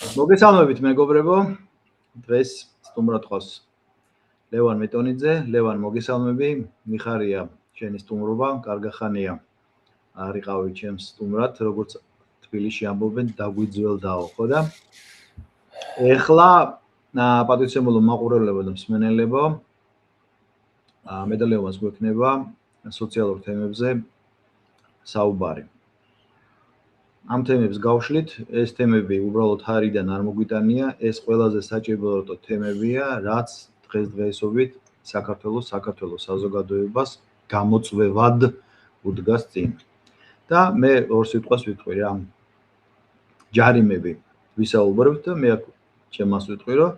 მოგესალმებით მეგობრებო. დღეს სტუმრად ყავს ლევან მეტონიძე. ლევან, მოგესალმები. მიხარია შენი სტუმრობა, კარგახანია. არიყავი ჩემს სტუმრად, როგორც თბილისში ამბობენ, დაგვიძველდაო, ხო და? ეხლა პატრიცემულო მაყურებლებო და მსმენელებო, მე და ლევანს გვექნება სოციალურ თემებზე საუბარი. ამ თემებს გავშლით, ეს თემები უბრალოდ ჰარიდან არ მოგვიტანია, ეს ყველაზე საჭირო თემებია, რაც დღესდღეობით საქართველოს საზოგადოებას გამოწვევად უდგას წინ. და მე ორ სიტყვას ვიტყვი რა. ჯარიმები ვისაუბრებთ და მე ჩემას ვიტყვი, რომ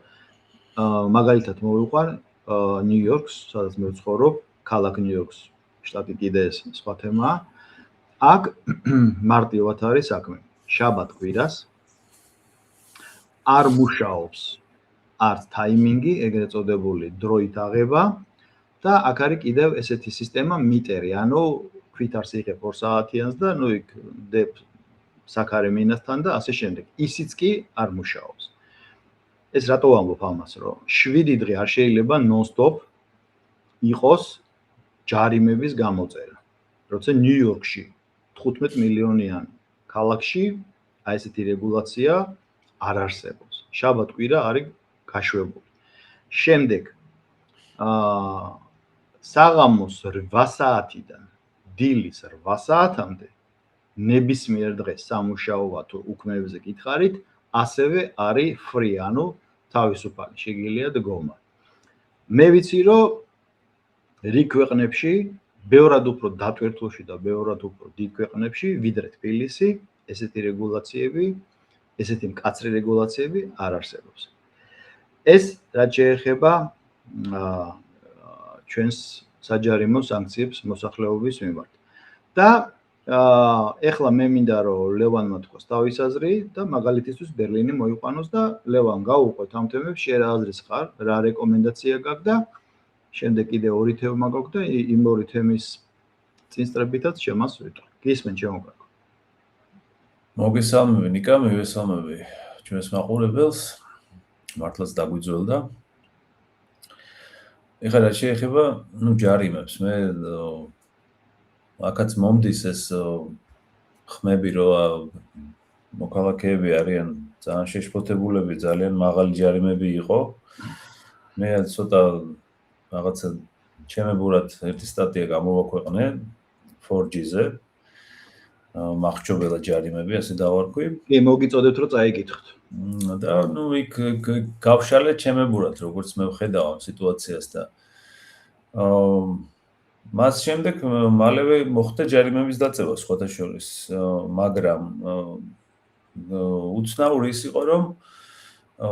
მაგალითად მოვიყვან ნიუ-იორკს, სადაც მე ვცხოვრობ, ქალაქ ნიუ-იორკს, შტატი კიდე ეს სხვა თემაა. აქ მარტივად არის საქმე. შაბათ-კვირას არ მუშაობს არც ტაიმინგი, ეგრეთ წოდებული დროით აღება და აქ არის კიდევ ესეთი სისტემა მიტერი, ანუ ქვით არს იღებ 2 საათიანს და ნუ იქ დებ საქარე მინასთან და ასე შემდეგ. ისიც კი არ მუშაობს. ეს რატო ვამბობ ამას, რომ 7 დღე არ შეიძლება ნონ-სტოპ იყოს ჯარიმების გამოწერა. როცა ნიუ-იორკში 15 მილიონიან ქალაქში აი ესეთი რეგულაცია არ არსებობს. შაბათ-კვირა არის გაშვებული. შემდეგ საღამოს 8 საათიდან დილის 8 საათამდე ნებისმიერ დღეს სამუშაოა თუ უქმეებზე გითხარით, ასევე არის free, ანუ თავისუფალი, შეგიძლია დგომა. მე ვიცი, რომ რიგ ქვეყნებში ბევრად უფრო დატვირთულში და ბევრად უფრო დიდ ქვეყნებში, ვიდრე თბილისი, ესეთი რეგულაციები, ესეთი მკაცრი რეგულაციები არ არსებობს. ეს რაც შეეხება ჩვენს საჯარიმო სანქციებს მოსახლეობის მიმართ. და ეხლა მე მინდა რომ ლევანმა თქვას თავის აზრი და მაგალითისთვის ბერლინი მოიყვანოს და ლევან გაუყვეთ ამ თემებს, შენ რა აზრის ხარ, რა რეკომენდაცია გაქვს და შემდეგ კიდე ორი თემა გაქვს და იმ ორი თემის წინსწრებითაც შემას ვიტყვი. გისმენ ჩემო კარგო. მოგესალმები ნიკა, მივესალმები ჩვენს მაყურებელს. მართლაც დაგვიძველდა. ეხლა რა შეეხება, ჯარიმებს, მე აქაც მომდის ეს ხმები, რომ მოქალაქეები არიან ძალიან შეშფოთებულები, ძალიან მაღალი ჯარიმები იყო. მე ცოტა რაღაცა ჩემებურად ერთი სტატია გამოვაქვეყნე 4G-ზე. მახრჩობელა ჯარიმები, ასე დავარქვი. კი, მოგიწოდებთ რომ წაიკითხოთ. და იქ გავშალე ჩემებურად, როგორც მე ვხედავ ამ სიტუაციას და მას შემდეგ მალევე მოხდა ჯარიმების დაწევა სხვათა შორის, მაგრამ უცნაური ის იყო, რომ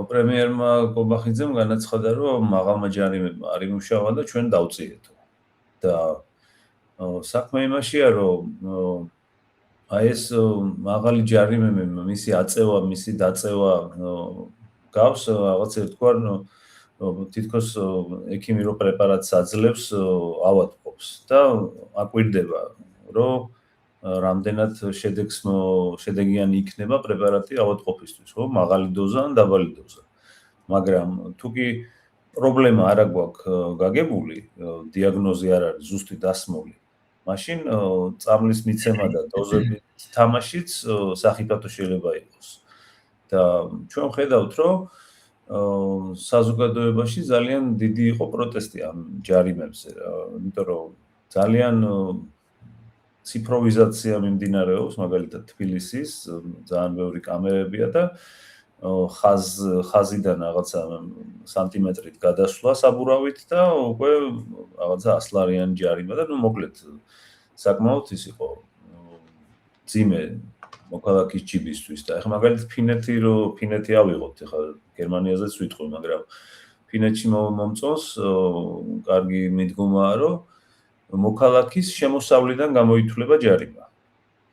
პრემიერმა კობახიძემ განაცხადა, რომ მაღალმა ჯარიმებმა არ იმუშავა და ჩვენ დავწიეთო. და საქმე იმაშია, რომ აი ეს მაღალი ჯარიმები, მისი აწევა, მისი დაწევა გავს რაღაც ერთგვარ თითქოს ექიმიურ პრეპარატს აძლევს ავადმყოფს და აკვირდება, რომ რამდენად შედეგიანი იქნება პრეპარატი ავადმყოფისთვის, ხო, მაღალი დოზა ან დაბალი დოზა. მაგრამ თუ კი პრობლემა არ აქვს გაგებული, დიაგნოზი არ არის ზუსტი დასმული, მაშინ წამლის მიცემა და დოზების თამაშიც სახიფათო შეიძლება იყოს. და ჩვენ ვხედავთ, რომ საზოგადოებაში ძალიან დიდი იყო პროტესტი ამ ჯარიმებზე, იმიტომ რომ ძალიან ციფროვიზაცია მიმდინარეობს, მაგალითად თბილისის, ძალიან ბევრი კამერებია და ხაზიდან რაღაცა სანტიმეტრით გადასვლა საბურავით და უკვე რაღაცა 100 ლარიანი ჯარიმა და მოკლედ საკმაოდ ის იყო ძიმე მოქალაქის ჯიბისთვის და ეხლა მაგალითად ფინეთი ავიღოთ, ეხლა გერმანიაზეც ვიტყვი, მაგრამ ფინეთში მომწონს კარგი მიდგომაა, რომ მოქალაქის შემოსავლიდან გამოითვლება ჯარიმა.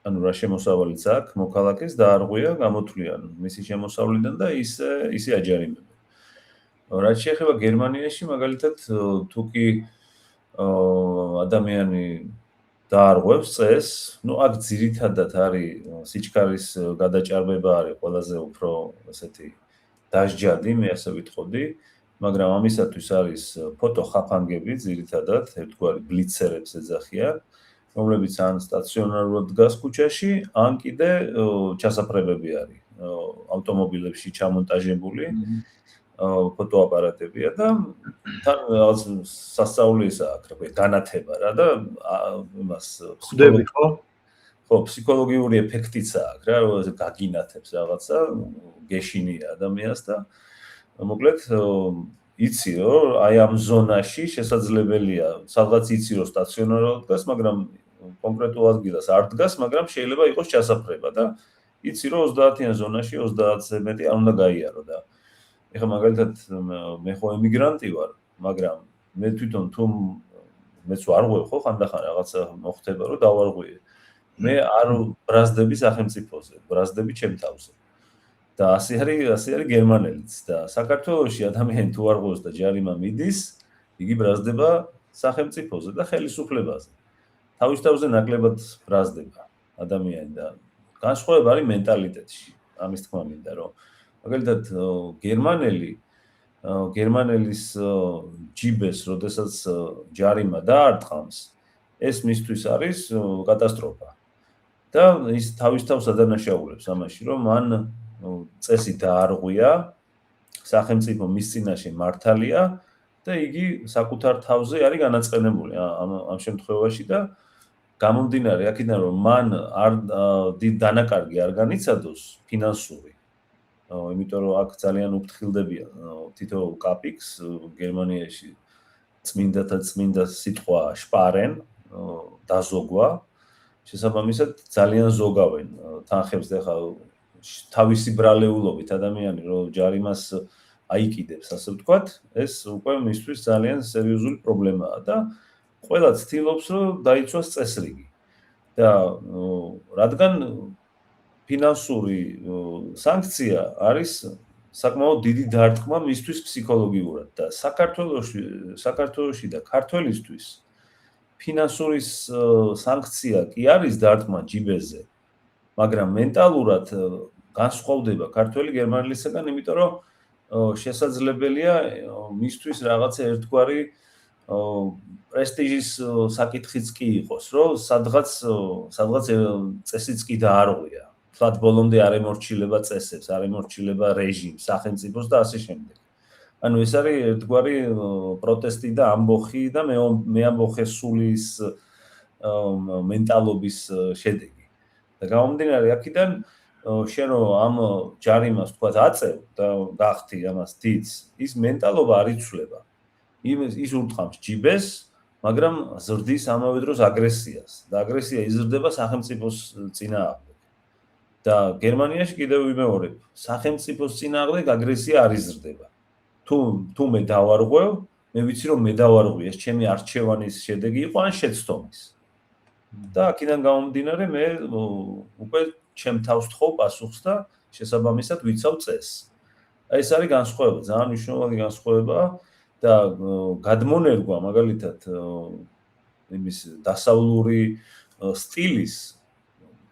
ანუ რა შემოსავალიც აქვს, მოქალაქეს დაარღვია გამოთვლიან მისი შემოსავლიდან და ისე აჯარიმებენ. რაც შეეხება გერმანიაში, მაგალითად, თუ კი ადამიანი დაარღვევს წესს, აქ ძირითადად არის სიჩქარის გადაჭარბება არის ყველაზე უფრო ესეთი დასჯადი, მე ასე ვიტყოდი, მაგრამ ამისათვის არის ფოტოხაფანგები ძირითადად, ერთგვარი ბლიცერებს ეძახიან, რომლებიც ან სტაციონარულად დგას ქუჩაში, ან კიდე ჩასაფრებები არის ავტომობილებში ჩამონტაჟებული ფოტოაპარატებია და თან რაღაც სასწაულის აქვს, რა ქვია, განათება რა და იმას ხვდები ხო? ხო, ფსიქოლოგიური ეფექტიც აქვს რა, რომ გაგინათებს რაღაცა, გეშინია ადამიანს და მოკლედ იცი რომ აი ამ ზონაში შესაძლებელია, სადღაც იცი რომ სტაციონარულად დგას, მაგრამ კონკრეტულ ადგილას არ დგას, მაგრამ შეიძლება იყოს ჩასაფრება და იცი რომ 30-იან ზონაში 30-ზე მეტი არ უნდა გაიარო და ეხლა მაგალითად მე ხო ემიგრანტი ვარ, მაგრამ მე თვითონ თუ მეც ვარღვევ ხო ხანდახან რაღაცა მოხდება რომ დავარღვიე. მე არ ბრაზდები სახელმწიფოზე, ბრაზდები ჩემ თავზე. და ასე არის გერმანელიც და საქართველოში ადამიანი თუ არღვევს და ჯარიმა მიდის, იგი ბრაზდება სახელმწიფოზე და ხელისუფლებაზე. თავის თავზე ნაკლებად ბრაზდება ადამიანი და განსხვავება არის მენტალიტეტში. ამის თქმა მინდა რომ მაგალითად გერმანელის ჯიბეს, როდესაც ჯარიმა დაარტყამს, ეს მისთვის არის კატასტროფა. და ის თავის თავს ადანაშაულებს ამაში, რომ მან წესი დაარღვია, სახელმწიფო მის წინაშე მართალია და იგი საკუთარ თავზე არის განაწყენებული ამ შემთხვევაში და გამომდინარე აქედან რომ მან არ დიდ დანაკარგი არ განიცადოს ფინანსური. იმიტომ რომ აქ ძალიან უფრთხილდებიან თითოეულ კაპიკს გერმანიაში წმინდა სიტყვა შპარენ დაზოგვა შესაბამისად ძალიან ზოგავენ თანხებს და ხა თავისი ბრალეულობით ადამიანი რომ ჯარიმას აიკიდებს ასე ვთქვათ ეს უკვე მისთვის ძალიან სერიოზული პრობლემაა და ყველა ცდილობს რომ დაიცვას წესრიგი და რადგან ფინანსური სანქცია არის საკმაოდ დიდი დარტყმა მისთვის ფსიქოლოგიურად და საქართველოში და ქართველისთვის ფინანსური სანქცია კი არის დარტყმა ჯიბეზე მაგრამ მენტალურად განსხვავდება ქართველი გერმანელისგან, იმიტომ რომ შესაძლებელია მისთვის რაღაცა ერთგვარი პრესტიჟის საკითხიც კი იყოს, რომ სადღაც წესიც კი დაარღვია. თლად ბოლომდე არ ემორჩილება წესებს, არ ემორჩილება რეჟიმს, სახელმწიფოს და ასე შემდეგ. ანუ ეს არის ერთგვარი პროტესტი და ამბოხი და მეამბოხესულის მენტალობის შედეგი. და გამომდინარე აქედან შენ რომ ამ ჯარიმას თქვა აწევ და გახთი ამას დიდს, ის მენტალობა არ იცვლება. ის ურტყამს ჯიბეს, მაგრამ ზრდის ამავე დროს აგრესიას და აგრესია იზრდება სახელმწიფოს წინააღმდეგ. და გერმანიაში კიდევ ვიმეორებ, სახელმწიფოს წინააღმდეგ აგრესია არ იზრდება. თუ მე დავარღვევ, მე ვიცი რომ მე დავარღვი, ეს ჩემი არჩევანის შედეგი იყო ან შეცდომის. და აქედან გამომდინარე მე უკვე ჩემ თავს თხოვ პასუხს და შესაბამისად ვიცავ წესს. ეს არის განსხვავება, ძალიან მნიშვნელოვანი განსხვავება და გადმონერგვა მაგალითად იმის დასავლური სტილის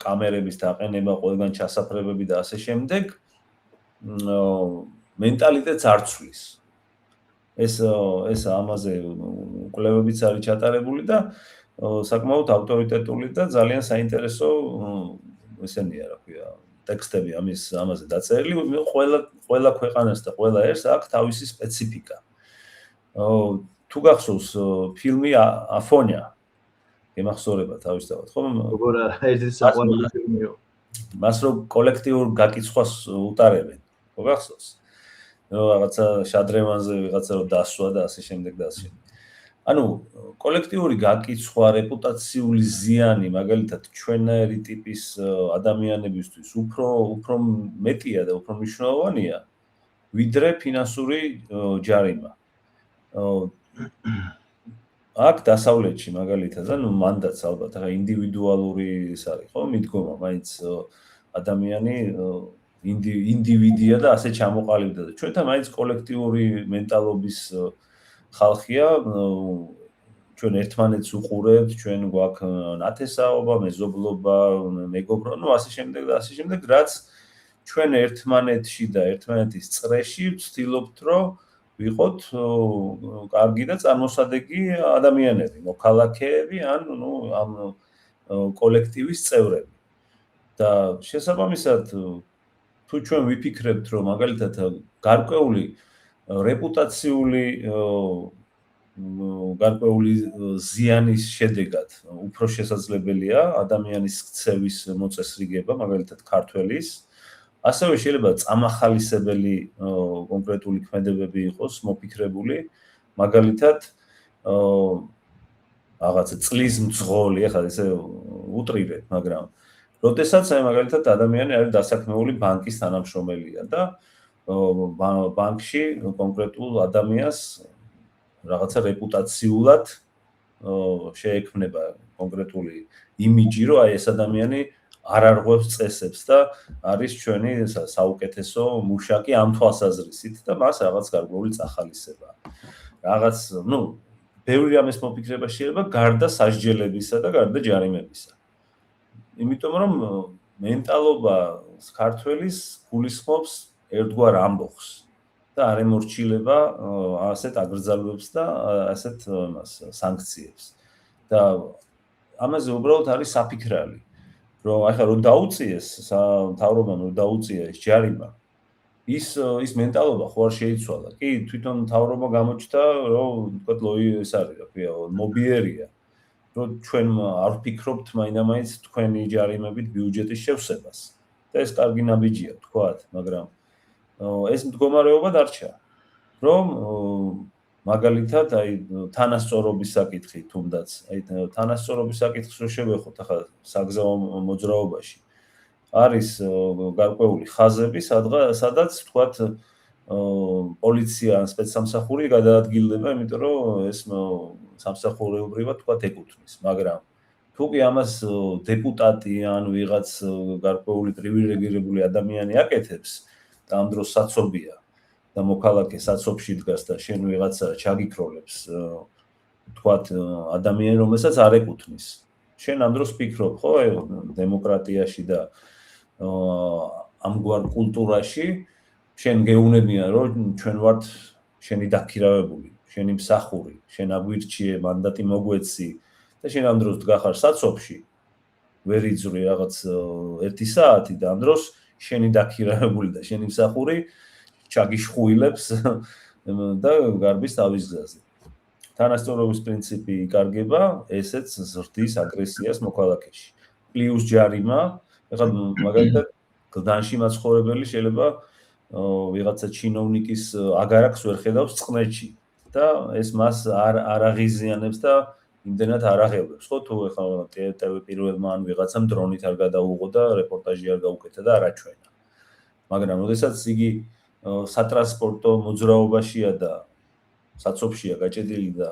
კამერების დაყენება, ყველგან ჩასაფრებები და ასე შემდეგ მენტალიტეტს არ ცვლის. ეს ამაზე კვლევებიც არის ჩატარებული და საკმაოდ ავტორიტეტული და ძალიან საინტერესო ესენია, რა ქვია, ტექსტები ამაზე დაწერილი. ყველა ქვეყანას და ყველა ერს აქვს თავისი სპეციფიკა. თუ გახსოვს ფილმი აფონია, გემახსოვრება თავისთავად, ხო? როგორ ერთი საყვარელი ფილმია. მას რომ კოლექტიურ გაკიცხვას უტარებენ, ხო გახსოვს? რაღაცა შადრევანზე ვიღაცა რომ დასვა და ასე შემდეგ და ასე შემდეგ. ანუ კოლექტიური გაკიცხვა, რეპუტაციული ზიანი, მაგალითად ჩვენაერი ტიპის ადამიანებისთვის უფრო მეტია და უფრო მნიშვნელოვანია, ვიდრე ფინანსური ჯარიმა. აქ დასავლეთში მაგალითად, ანუ მანდაც ალბათ, რა ინდივიდუალური ის არის, ხო, მიდგომა, მაინც ადამიანი ინდივიდია და ასე ჩამოყალიბდა და ჩვენთან მაინც კოლექტიური მენტალობის ხალხია, ჩვენ ერთმანეთს უყურებთ, ჩვენ გვაქვს ნათესაობა, მეზობლობა, მეგობრობა, ასე შემდეგ და ასე შემდეგ, რაც ჩვენ ერთმანეთში და ერთმანეთის წრეში ვცდილობთ, რომ ვიყოთ კარგი და წარმოსადეგი ადამიანები, მოქალაქეები ან ამ კოლექტივის წევრები. და შესაბამისად, თუ ჩვენ ვიფიქრებთ, რომ მაგალითად გარკვეული რეპუტაციული ზიანის შედეგად უფრო შესაძლებელია ადამიანის ქცევის მოწესრიგება, მაგალითად ქართველის, ასევე შეიძლება წამახალისებელი კონკრეტული ქმედებები იყოს მოფიქრებული, მაგალითად რაღაცა წლის მძღოლი, ახლა ესე უტრირებ, მაგრამ როდესაც მაგალითად ადამიანი არის დასაქმებული ბანკის თანამშრომელია და ბანკში კონკრეტულ ადამიანს რაღაცა რეპუტაციულად შეექმნება კონკრეტული იმიჯი, რომ აი ეს ადამიანი არ არღვევს წესებს და არის ჩვენი საუკეთესო მუშაკი ამ თვალსაზრისით და მას რაღაც გარკვეული წახალისება. რაღაც, ბევრი ამის მოფიქრება შეიძლება გარდა სასჯელებისა და გარდა ჯარიმებისა. იმიტომ რომ მენტალობა ქართველის გულისხმობს ერთგვარ ამბოხს და არ ემორჩილება ასეთ აგრძალვებს და ასეთ სანქციებს. და ამაზე უბრალოდ არის საფიქრალი, რომ ახლა რომ დაუწიეს მთავრობამ რომ დაუწია ეს ჯარიმა, ის მენტალობა ხო არ შეიცვალა. კი, თვითონ მთავრობა გამოჩნდა, რომ თქვათ ეს არის, რა ქვია, მობიერია. რომ ჩვენ არ ვფიქრობთ მაინამაინც თქვენი ჯარიმებით ბიუჯეტის შევსებას. და ეს კარგი ნაბიჯია, თქვათ, მაგრამ ეს მდგომარეობა დარჩა. რომ მაგალითად, აი თანასწორობის საკითხი თუნდაც, აი თანასწორობის საკითხს რო შევეხოთ ახლა საგზაო მოძრაობაში. არის გარკვეული ხაზები, სადაც თქვათ პოლიცია ან სპეცსამსახური გადაადგილდება, იმიტომ რომ ეს სამსახურეობრივად თქვათ ეკუთვნის, მაგრამ თუ კი ამას დეპუტატი ან ვიღაც გარკვეული პრივილეგირებული ადამიანი აკეთებს და ამ დროს საცობია და მოქალაქე საცობში დგას და შენ ვიღაცა ჩაგიქროლებს თქვათ ადამიანი, რომელსაც არ ეკუთვნის. შენ ამ დროს ფიქრობ, ხო, დემოკრატიაში და ამგვარ კულტურაში შენ გეუნებიან, რომ ჩვენ ვართ შენი დაქირავებული, შენი მსახური, შენ აგვირჩიე, მანდატი მოგვეცი და შენ ამ დროს დგახარ საცობში, ვერ იწვრი რაღაც 1 საათი და ამ დროს შენი დაქირავებული და შენი მსახური ჩაგიშხუილებს და გარბის თავის გზაზე. თანასწორობის პრინციპი იკარგება, ესეც ზრდის აგრესიას მოქალაქეში. პლუს ჯარიმა, ეხლა მაგალითად გლდანში მაცხოვრებელი შეიძლება ვიღაცა ჩინოვნიკის აგარაკს ვერ ხედავს წყნეთში და ეს მას არ აღიზიანებს და იმდენად არ აღელვებს, ხო, თუ ეხლა TV პირველმა ან ვიღაცამ დრონით არ გადაუღო და რეპორტაჟი არ გაუკეთა და არ აჩვენა. მაგრამ როდესაც იგი სატრანსპორტო მოძრაობაშია და საცობშია გაჭედილი და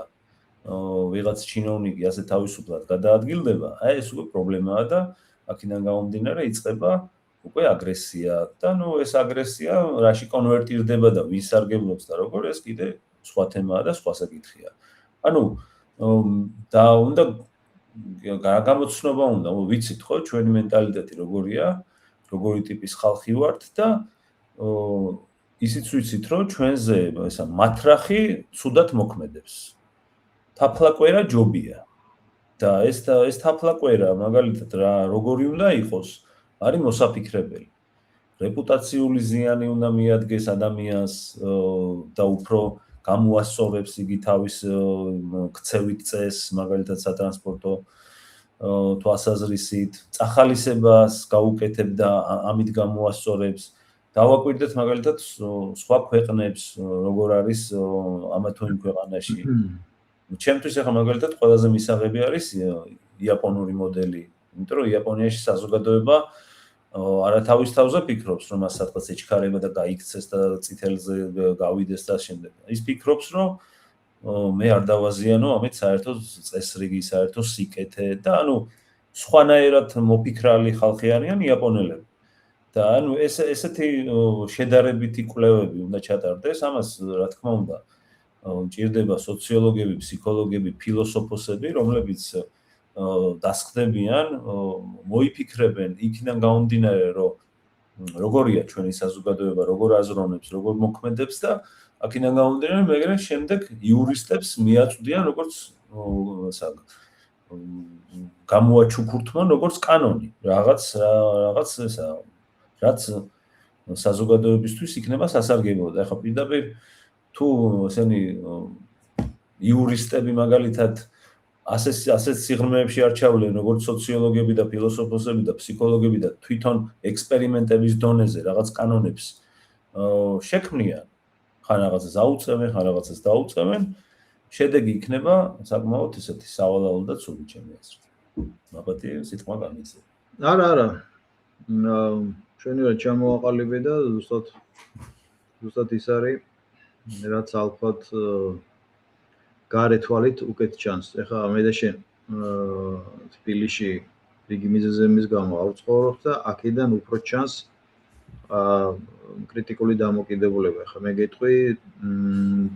ვიღაც ჩინოვნიკი ასე თავისუფლად გადაადგილდება, აი ეს უკვე პრობლემაა და აქედან გამომდინარე იწყება უკვე აგრესია და ეს აგრესია რაში კონვერტირდება და ვის სარგებლობს და როგორ ეს კიდე სხვა თემაა და სხვა საკითხია. ანუ და უნდა გამოცნობა უნდა ვიცით ხო ჩვენი მენტალიტეტი როგორია, როგორი ტიპის ხალხი ვართ და ისიც ვიცით რომ ჩვენზე ესა მათრახი ცუდად მოქმედებს. თაფლაკვერა ჯობია. და ეს თაფლაკვერა მაგალითად როგორი უნდა იყოს, არის მოსაფიქრებელი. რეპუტაციული ზიანი უნდა მიადგეს ადამიანს და უფრო გამოასწორებს იგი თავის ქცევით წესს, მაგალითად სატრანსპორტო თვალსაზრისით, წახალისებას გაუკეთებ და ამით გამოასწორებს. დავაკვირდეთ მაგალითად სხვა ქვეყნებს, როგორ არის ამა თუ იმ ქვეყანაში. ჩემთვის ახლა მაგალითად ყველაზე მისაღები არის იაპონური მოდელი, იმიტომ რომ იაპონიაში საზოგადოება არა თავის თავზე ფიქრობს, რომ მას სადღაც ეჩქარება და გაიქცეს და წითელზე გავიდეს და შემდეგ. ის ფიქრობს, რომ მე არ დავაზიანო ამით საერთო წესრიგი, საერთო სიკეთე და ანუ სხვანაირად მოფიქრალი ხალხი არიან იაპონელები. და ანუ ესეთი შედარებითი კვლევები უნდა ჩატარდეს, ამას რა თქმა უნდა ჭირდება სოციოლოგები, ფსიქოლოგები, ფილოსოფოსები, რომლებიც დასხდებიან, მოიფიქრებენ იქიდან გამომდინარე, რომ როგორია ჩვენი საზოგადოება, როგორ აზროვნებს, როგორ მოქმედებს და აქედან გამომდინარე, მაგრამ შემდეგ იურისტებს მიაწვდიან როგორც გამოაჩუქურთმონ როგორც კანონი, რაღაც ესა, რაც საზოგადოებისთვის იქნება სასარგებლო. და ახლა პირდაპირ თუ ესენი იურისტები მაგალითად ასეთ სიღრმეებში არ ჩავლენ, როგორც სოციოლოგები და ფილოსოფოსები და ფსიქოლოგები და თვითონ ექსპერიმენტების დონეზე რაღაც კანონებს შექმნიან, ხან რაღაცას აუწევენ, ხან რაღაცას დაუწევენ, შედეგი იქნება საკმაოდ ესეთი სავალალო და ცუდი ჩემი აზრით. მაბატი სიტყვა გამიძე. არა. ჩვენი რა ჩამოაყალიბე და ზუსტად ის არის, რაც ალბათ გარე თვალით უკეთ ჩანს. ეხლა მე და შენ თბილისში რიგი მიზეზების გამო არ ვცხოვრობ და აქედან უფრო ჩანს კრიტიკული დამოკიდებულება. ეხლა მე გეტყვი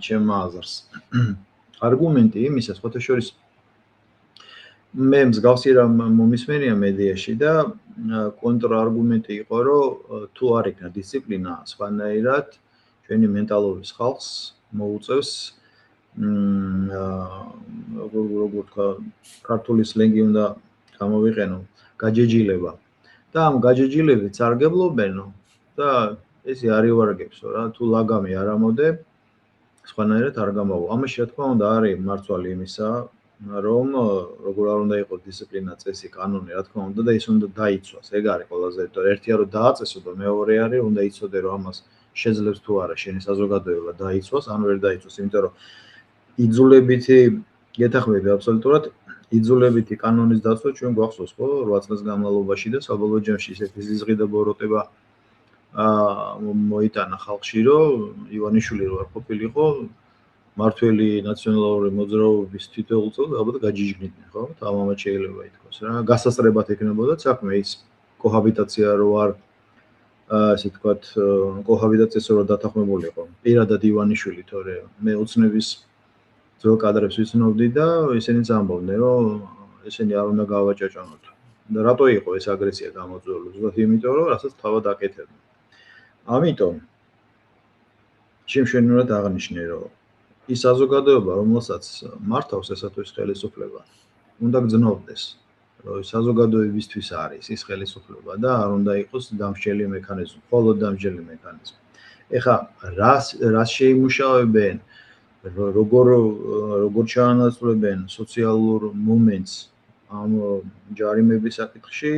ჩემ აზრს. არგუმენტი იმისა, სხვათა შორის მე მსგავსი რამ მომისმენია მედიაში და კონტრარგუმენტი იყო, რომ თუ არ იქნა დისციპლინა, სხვანაირად ჩვენი მენტალობის ხალხს მოუწევს როგორ თქვა, ქართული სლენგი უნდა გამოვიყენო, გაჯეჯილება. და ამ გაჯეჯილებით სარგებლობენო და ესე არ ივარგებსო რა, თუ ლაგამი არ ამოდე, სხვანაირად არ გამავა. ამაში რა თქმა უნდა არის მარცვალი იმისა, რომ როგორ არ უნდა იყოს დისციპლინა, წესი, კანონი, რა თქმა უნდა და ის უნდა დაიცვას. ეგ არის ყველაზე ერთია რომ დააწესო და მეორე არის უნდა იცოდე რომ ამას შეძლებს თუ არა შენი საზოგადოება დაიცვას, ან ვერ დაიცვას, იმიტომ რომ იძულებითი გეთახმები აბსოლუტურად იძულებითი კანონის დაცვა ჩვენ გვახსოვს ხო 8 წლის განმავლობაში და საბოლოო ჯამში ისეთი ზიზღი და ბოროტება მოიტანა ხალხში რომ ივანიშვილი რო არ ყოფილიყო მართველი ნაციონალური მოძრაობის თითოეულწოდ ალბათ გაჯიჯგნიდნენ ხო თამამად შეიძლება ითქვას რა გასასწრებად ეკნებოდა საქმე ის კოჰაბიტაცია რო არ ასე თქვათ კოჰაბიტაციას რო დათანხმებულიყო პირადად ივანიშვილი თორე მე უცნების ძველ კადრებს ვიცნობდი და ისინიც ამბობდნენ რომ ესენი არ უნდა გავაჭაჭანოთ და რატო იყო ეს აგრესია გამოწვეული ზუსტად იმიტომ რომ რასაც თავად აკეთებდნენ ამიტომ შემშვენურად აღნიშნე რომ ის საზოგადოება რომელსაც მართავს ესა თუ ის ხელისუფლება უნდა გძნობდეს რომ საზოგადოებისთვის არის ის ხელისუფლება და არ უნდა იყოს დამსჯელი მექანიზმი მხოლოდ დამსჯელი მექანიზმი ეხლა რას შეიმუშავებენ როგორ ჩაანაცვლებენ სოციალურ მომენტს ამ ჯარიმების საკითხში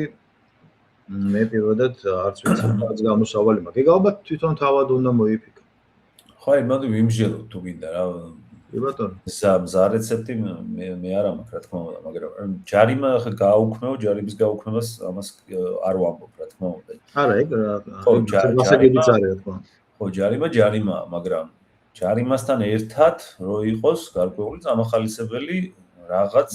მე პირველად არც ვიცი რაც გამოსავალი მაქვს. ეგ ალბათ თვითონ თავად უნდა მოიფიქრო. ხო, აი, მოდი ვიმსჯელო თუ გინდა რა. კი ბატონო. მზა რეცეპტი მე არ მაქვს რა თქმა უნდა, მაგრამ ჯარიმა ხა გააუქმეო, ჯარიმის გაუქმებას ამას არ ვამბობ რა თქმა უნდა. არა, ეგ რა. ხო, ჯარიმაც არის რა თქმა უნდა. ხო, ჯარიმაა, მაგრამ ჯარიმასთან ერთად რო იყოს გარკვეული წამახალისებელი რაღაც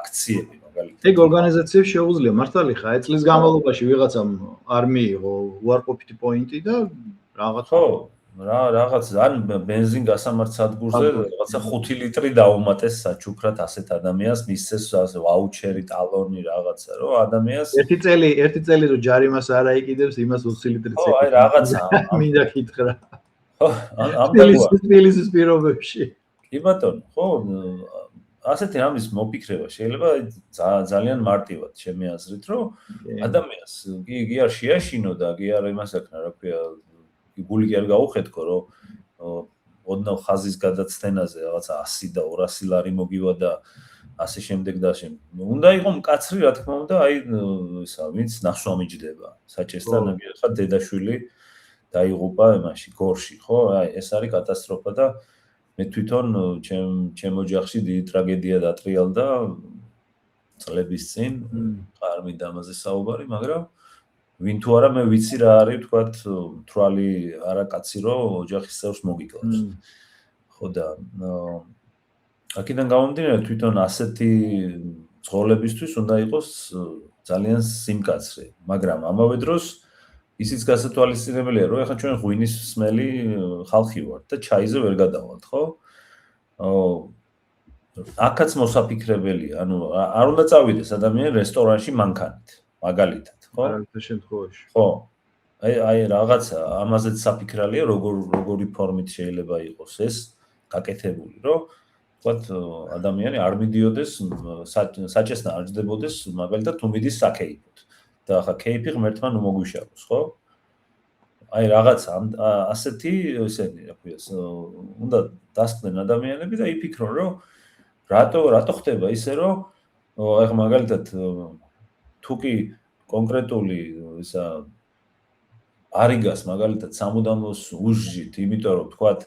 აქციები მაგალითად. ეგ ორგანიზაციებს შეუძლია მართალი ხა, წლის განმავლობაში ვიღაცამ არ მიიღო უარყოფითი პოინტი და რაღაც ხო, რაღაც ან бенზინ გასამართ სადგურზე რაღაცა 5 ლიტრი დაუმატეს საჩუქრად ასეთ ადამიანს მისცეს ვაუჩერი, ტალონი რაღაცა, რომ ადამიანს ერთი წელი რო ჯარიმას არ აიკიდებს, იმას 20 ლიტრიც ეკითხება. ხო, აი რაღაცა. მინდა კითხრა. ხო, ამ თბილისის პირობებში. კი ბატონო, ხო, ასეთი ამის მოფიქრება შეიძლება ძალიან მარტივად ჩემი აზრით, რომ ადამიანს კი არ შეაშინო და კი არ იმას აკნა, რა ქვია, გული კი არ გაუხეთქო, რომ ოდნავ ხაზის გადაცდენაზე რაღაცა 100 და 200 ლარი მოგივა და ასე შემდეგ და ასე. უნდა იყო მკაცრი, რა თქმა უნდა, აი ისა, ვინც ნახშომიჯდება საჭესთან, ხა დედაშვილი დაიღუპა იმაში, გორში, ხო? აი ეს არის კატასტროფა და მე თვითონ ჩემ ოჯახში დიდი ტრაგედია დატრიალდა წლების წინ, არ მინდა ამაზე საუბარი, მაგრამ ვინ თუ არა მე ვიცი რა არის, თქვათ, თვალი არაკაცი რომ ოჯახის წევრს მოგიკლავს. ხო და აქედან გამომდინარე თვითონ ასეთი ძღოლებისთვის უნდა იყოს ძალიან სიმკაცრე, მაგრამ ამავე დროს ისიც გასათვალისწინებელია, რომ ეხლა ჩვენ ღვინის სმელი ხალხი ვართ და ჩაიზე ვერ გადავალთ, ხო? აქაც მოსაფიქრებელია, ანუ არ უნდა წავიდეს ადამიანი რესტორანში მანქანით, მაგალითად, ხო? არავითარ შემთხვევაში. ხო. აი რაღაცა ამაზეც საფიქრალია, როგორი ფორმით შეიძლება იყოს ეს გაკეთებული, რომ ვთქვათ, ადამიანი არ მიდიოდეს საჭესთან არ ჯდებოდეს, მაგალითად თუ მიდის საკეიფოდ. და ახლა კეიფი ღმერთმა ნუ მოგვიშალოს, ხო? აი რაღაც ასეთი ესენი, რა ქვია, უნდა დასკდნენ ადამიანები და იფიქრონ, რომ რატო ხდება ისე, რომ ახლა მაგალითად თუ კი კონკრეტული ისა არიგას მაგალითად სამუდამოს უშჯით, იმიტომ რომ თქვათ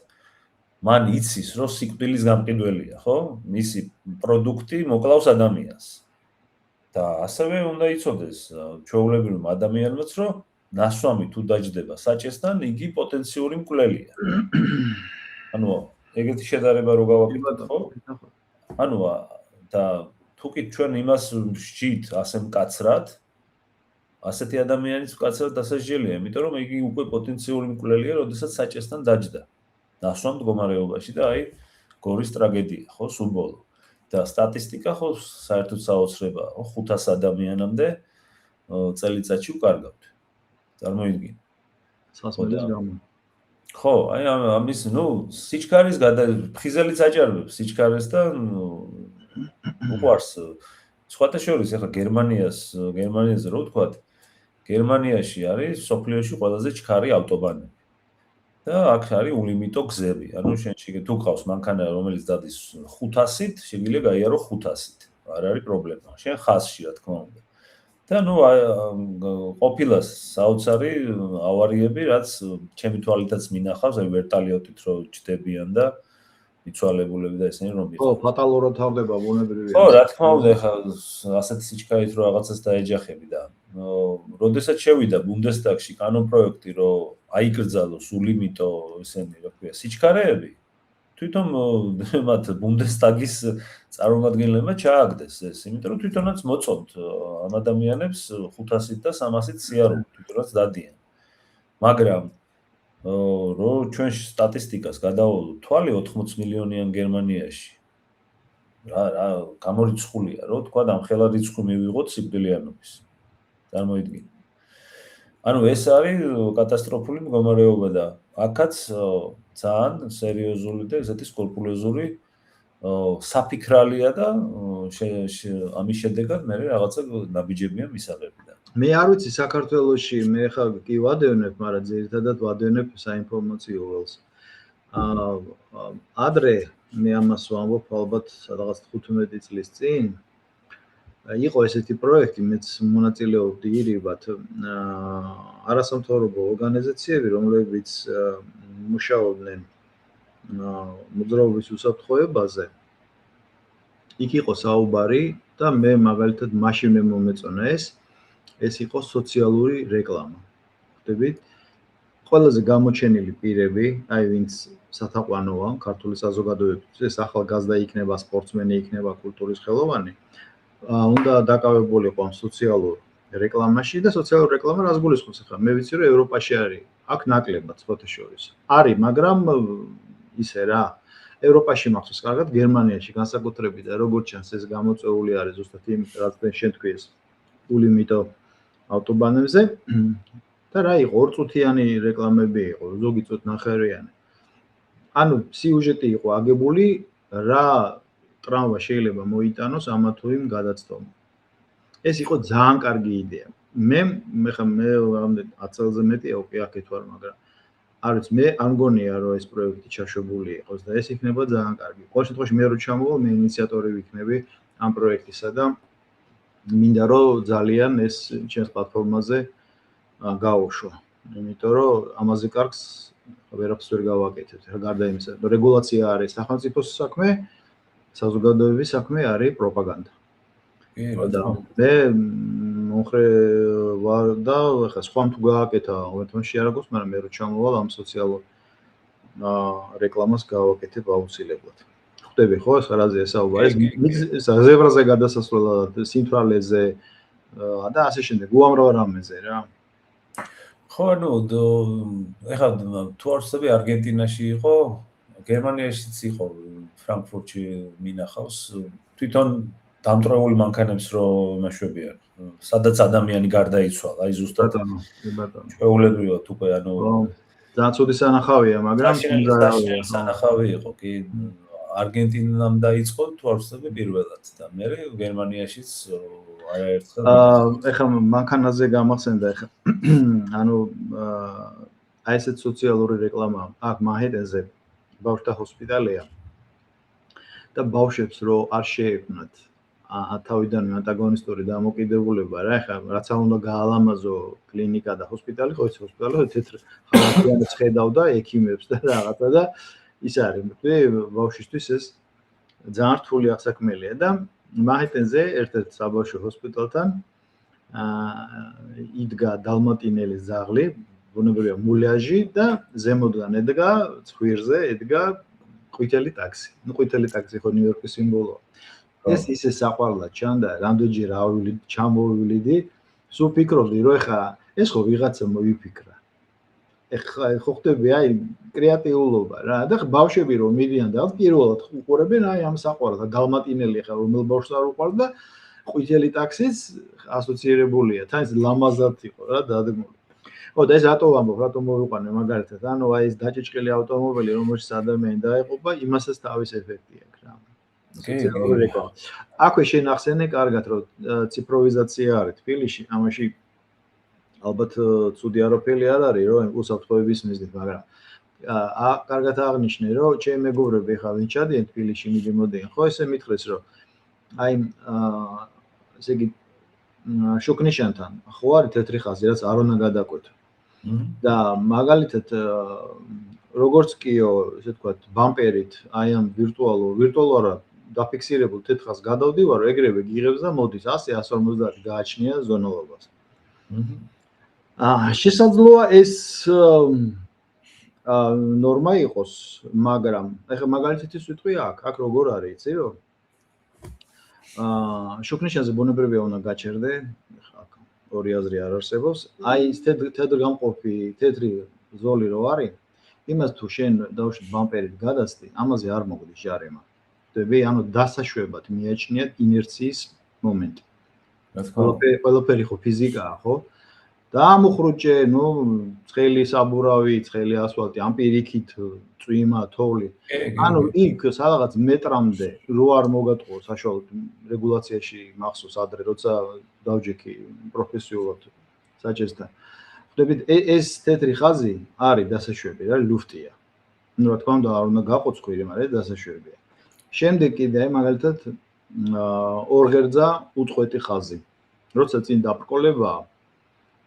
მან იცის, რომ სიკვდილის გამყიდველია, ხო? მისი პროდუქტი მოკლავს ადამიანს. და ასევე უნდა იცოდეს ჩვეულებრივ ადამიანმაც, რომ ნასვამი თუ დაჯდება საჭესთან, იგი პოტენციური მკვლელია. ანუ ეგეთი შედარება რო გავაკეთოთ, ხო? ანუ და თუ კი ჩვენ იმას ვსჯით ასე მკაცრად, ასეთი ადამიანის მკაცრად დასაჯელია, იმიტომ რომ იგი უკვე პოტენციური მკვლელია, როდესაც საჭესთან დაჯდა. ნასვამ მდგომარეობაში და აი გორის ტრაგედია, ხო, სულ ბოლო. და სტატისტიკა ხო საერთოდ საოცრებაა, ხო, 500 ადამიანამდე წელიწადში უკარგავთ. წარმოიდგინე. სასმელის გამო. ხო, აი ამის, სიჩქარის ფხიზელიც აჭარბებს სიჩქარეს და უყვარს. სხვათა შორის ახლა გერმანიაზე რო ვთქვათ, გერმანიაში არის სოფლიოში ყველაზე ჩქარი ავტობანები. და აქ არის ულიმიტო გზები. ანუ შენ თუ გყავს მანქანა, რომელიც დადის 500-ით, შეგვიძლია გაიარო 500-ით. არ არის პრობლემა. შენ ხაზში, რა თქმა უნდა. და ყოფილა საოცარი ავარიები, რაც ჩემი თვალითაც მინახავს, აი ვერტალიოტით რო ჯდებიან და მიცვალებულები და ესენი რომ ხო, ფატალურად თავდება ბუნებრივია. ხო, რა თქმა უნდა, ახლა ასეთი სიჩქარით რო რაღაცას დაეჯახები და როდესაც შევიდა ბუნდესტაგში კანონპროექტი, რომ აიკრძალოს ულიმიტო ესენი, რა ქვია, სიჩქარეები, თვითონ მათ ბუნდესტაგის წარმომადგენლებმა ჩააგდეს ეს, იმიტომ რომ თვითონაც მოწონთ ამ ადამიანებს 500-ით და 300-ით სიარული, თვითონაც დადიან. მაგრამ რო ჩვენ სტატისტიკას გადავალოთ თვალი 80 მილიონიან გერმანიაში. რა გამორიცხულია, რომ თქვა ამხელა რიცხვი მივიღოთ სიკვდილიანობის. წარმოიდგინე. ანუ ეს არის კატასტროფული მდგომარეობა და აქაც ძალიან სერიოზული და ესეთი სკრუპულოზური საფიქრალია და ამის შედეგად მე რაღაცა ნაბიჯებია მისაღებდა. მე არ ვიცი საქართველოში მე ხა კი ვადევნებ, მაგრამ ძირითადად ვადევნებ საინფორმაციო ველს. ადრე მე ამას ვამბობ ალბათ რაღაც 15 წლის წინ იყო ესეთი პროექტი, მეც მონაწილეობდი ირიბად არასამთავრობო ორგანიზაციები, რომლებიც მუშაობდნენ მოძრაობის უსაფრთხოებაზე. იქ იყო საუბარი და მე მაგალითად მაშინ მე მომეწონა ეს იყო სოციალური რეკლამა. ხვდებით? ყველაზე გამოჩენილი პირები, აი ვინც სათაყვანოა ქართული საზოგადოებისთვის, ეს ახალგაზრდა იქნება, სპორტსმენი იქნება, კულტურის ხელოვანი, უნდა დაკავებულიყო ამ სოციალურ რეკლამაში და სოციალური რეკლამა რას გულისხმობს ახლა? მე ვიცი რომ ევროპაში არის, აქ ნაკლებად სხვათა შორის. არის, მაგრამ ისე რა, ევროპაში მახსოვს კარგად, გერმანიაში განსაკუთრებით და როგორც ჩანს ეს გამოწვეული არის ზუსტად იმ რაც შენ თქვი ეს ულიმიტო ავტობანებზე და რა იყო, ორწუთიანი რეკლამები იყო, ზოგი წუთ ნახევრიანი. ანუ სიუჟეტი იყო აგებული რა ტრამვა შეიძლება მოიტანოს ამა თუ იმ გადაცდომა. ეს იყო ძალიან კარგი იდეა. მე 10 წელზე მეტია უკვე აქეთ ვარ, მაგრამ არ ვიცი, მე არ მგონია რომ ეს პროექტი ჩაშვებული იყოს და ეს იქნება ძალიან კარგი. ყოველ შემთხვევაში მე რო ჩამოვალ, მე ინიციატორი ვიქნები ამ პროექტისა და მინდა რომ ძალიან ეს ჩემს პლატფორმაზე გაუშვა. იმიტომ რომ ამაზე კარგს ვერაფერს ვერ გავაკეთებ. გარდა იმისა, რეგულაცია არის სახელმწიფოს საქმე, საზოგადოების საქმე არის პროპაგანდა. მე მომხრე ვარ და ხა სხვამ თუ გააკეთა ღმერთმაში არ აქვს, მაგრამ მე რო ჩამოვალ ამ სოციალურ რეკლამას გავაკეთებ აუცილებლად. ხვდები ხო ეს რაზეა საუბარი? ეს ზებრაზე გადასასვლელად, სინთვალეზე და ასე შემდეგ, უამრავ რამეზე რა. ხო, ეხლა თუ არსები არგენტინაში იყო გერმანიაშიც იყო ფრანკფურტში მინახავს თვითონ დამტრეული მანქანებს რო იმაშვებიან სადაც ადამიანი გარდაიცვალა აი ზუსტად ჩვეულებრივად უკვე ანუ ძალიან ცუდი სანახავია მაგრამ სანახავი იყო კი არგენტინამ დაიწყო თუ არ ვცდები პირველად და მე გერმანიაშიც არაერთხელ ეხლა მანქანაზე გამახსენდა ეხლა ანუ აი ესეთ სოციალური რეკლამა აქ მანჰეტენზე ბავშვთა ჰოსპიტალია და ბავშვებს რო არ შეექმნათ თავიდანვე ანტაგონისტური დამოკიდებულება რა ეხლა რაც უნდა გაალამაზო კლინიკა და ჰოსპიტალი ხო ეს ჰოსპიტალი თეთრ ხალხიანებს ხედავდა ექიმებს და რაღაცა და ის არის ბავშვისთვის ეს ძალიან რთული აღსაქმელია და მანჰეტენზე ერთ-ერთ საბავშვო ჰოსპიტალთან იდგა დალმატინელის ძაღლი ბუნებრივია მულიაჟი და ზემოდან ედგა ცხვირზე ედგა ყვითელი ტაქსი. ნუ ყვითელი ტაქსი ხო ნიუ-იორკის სიმბოლოა. ეს ისე საყვარლად ჩანდა, რამდენჯერ ჩამოვივლიდი, სულ ფიქრობდი, რომ ეხა ეს ხო ვიღაცა მოვიფიქრა. ეხა ხო ხდები აი კრეატიულობა რა და ბავშვები რომ მიდიან და პირველად უყურებენ აი ამ საყვარლად და დალმატინელი ეხა რომელ ბავშვს არ უყვარს და ყვითელი ტაქსის ასოცირებულია. თან ეს ლამაზად იყო რა დადგმული. ო და ეს რატო ვამბობ, რატო მოვიყვანე მაგალითად, ანუ აი ეს დაჭიჭყილი ავტომობილი, რომელშიც ადამიანი დაეყობა, იმასაც თავის ეფექტი აქვს რა. აქვე შენახსენე კარგად, რომ ციფროვიზაცია არის თბილისში, ამაში ალბათ ცუდი არაფერი არ არის, რომ უსაფრთხოების მიზნით, მაგრამ კარგად აღნიშნე, რომ ჩემი მეგობრები ხა ვინ ჩადიან თბილისში მიდიმოდიან, ხო ესე მითხრეს, რომ აი ესე იგი შუქნიშანთან ხო არის თეთრი ხაზი, რაც არ უნდა გადაკვეთო. და მაგალითად როგორც კიო, ესე ვთქვათ, ბამპერით აი ამ ვირტუალურად დაფიქსირებულ თეთრ ხაზს გადავდივარ, ეგრევე გიღებს და მოდის 100-150 გააჩნია ზონალობას. შესაძლოა ეს ნორმა იყოს, მაგრამ ეხლა მაგალითად ის ვიტყვი აქ როგორ არის, იცი რომ შუქნიშანზე ბუნებრივია უნდა გაჩერდე, აქ ორი აზრი არ არსებობს. აი ეს თეთრგამყოფი თეთრი ზოლი რო არის, იმას თუ შენ დავუშვით ბამპერით გადასწრი, ამაზე არ მოგდის ჟარემა. ხდები, ანუ დასაშვებად მიაჩნიათ ინერციის მომენტი. ყველაფერი ხო ფიზიკაა, ხო? დაამუხრუჭე, ნუ ცხელი საბურავი, ცხელი ასფალტი, ამ პირიქით წვიმა, თოვლი. ანუ იქ სადღაც მეტრამდე რო არ მოგატყო საშუალოდ რეგულაციაში მახსოვს ადრე როცა დავჯექი პროფესიულად საჭესთან. ხდებით, ეს თეთრი ხაზი არის დასაშვები, რა ლუფტია. ნუ რა თქმა უნდა არ უნდა გაყოცხირი, მაგრამ დასაშვებია. შემდეგ კიდე მაგალითად ორ ღერძა უწყვეტი ხაზი. როცა წინ დაბრკოლებაა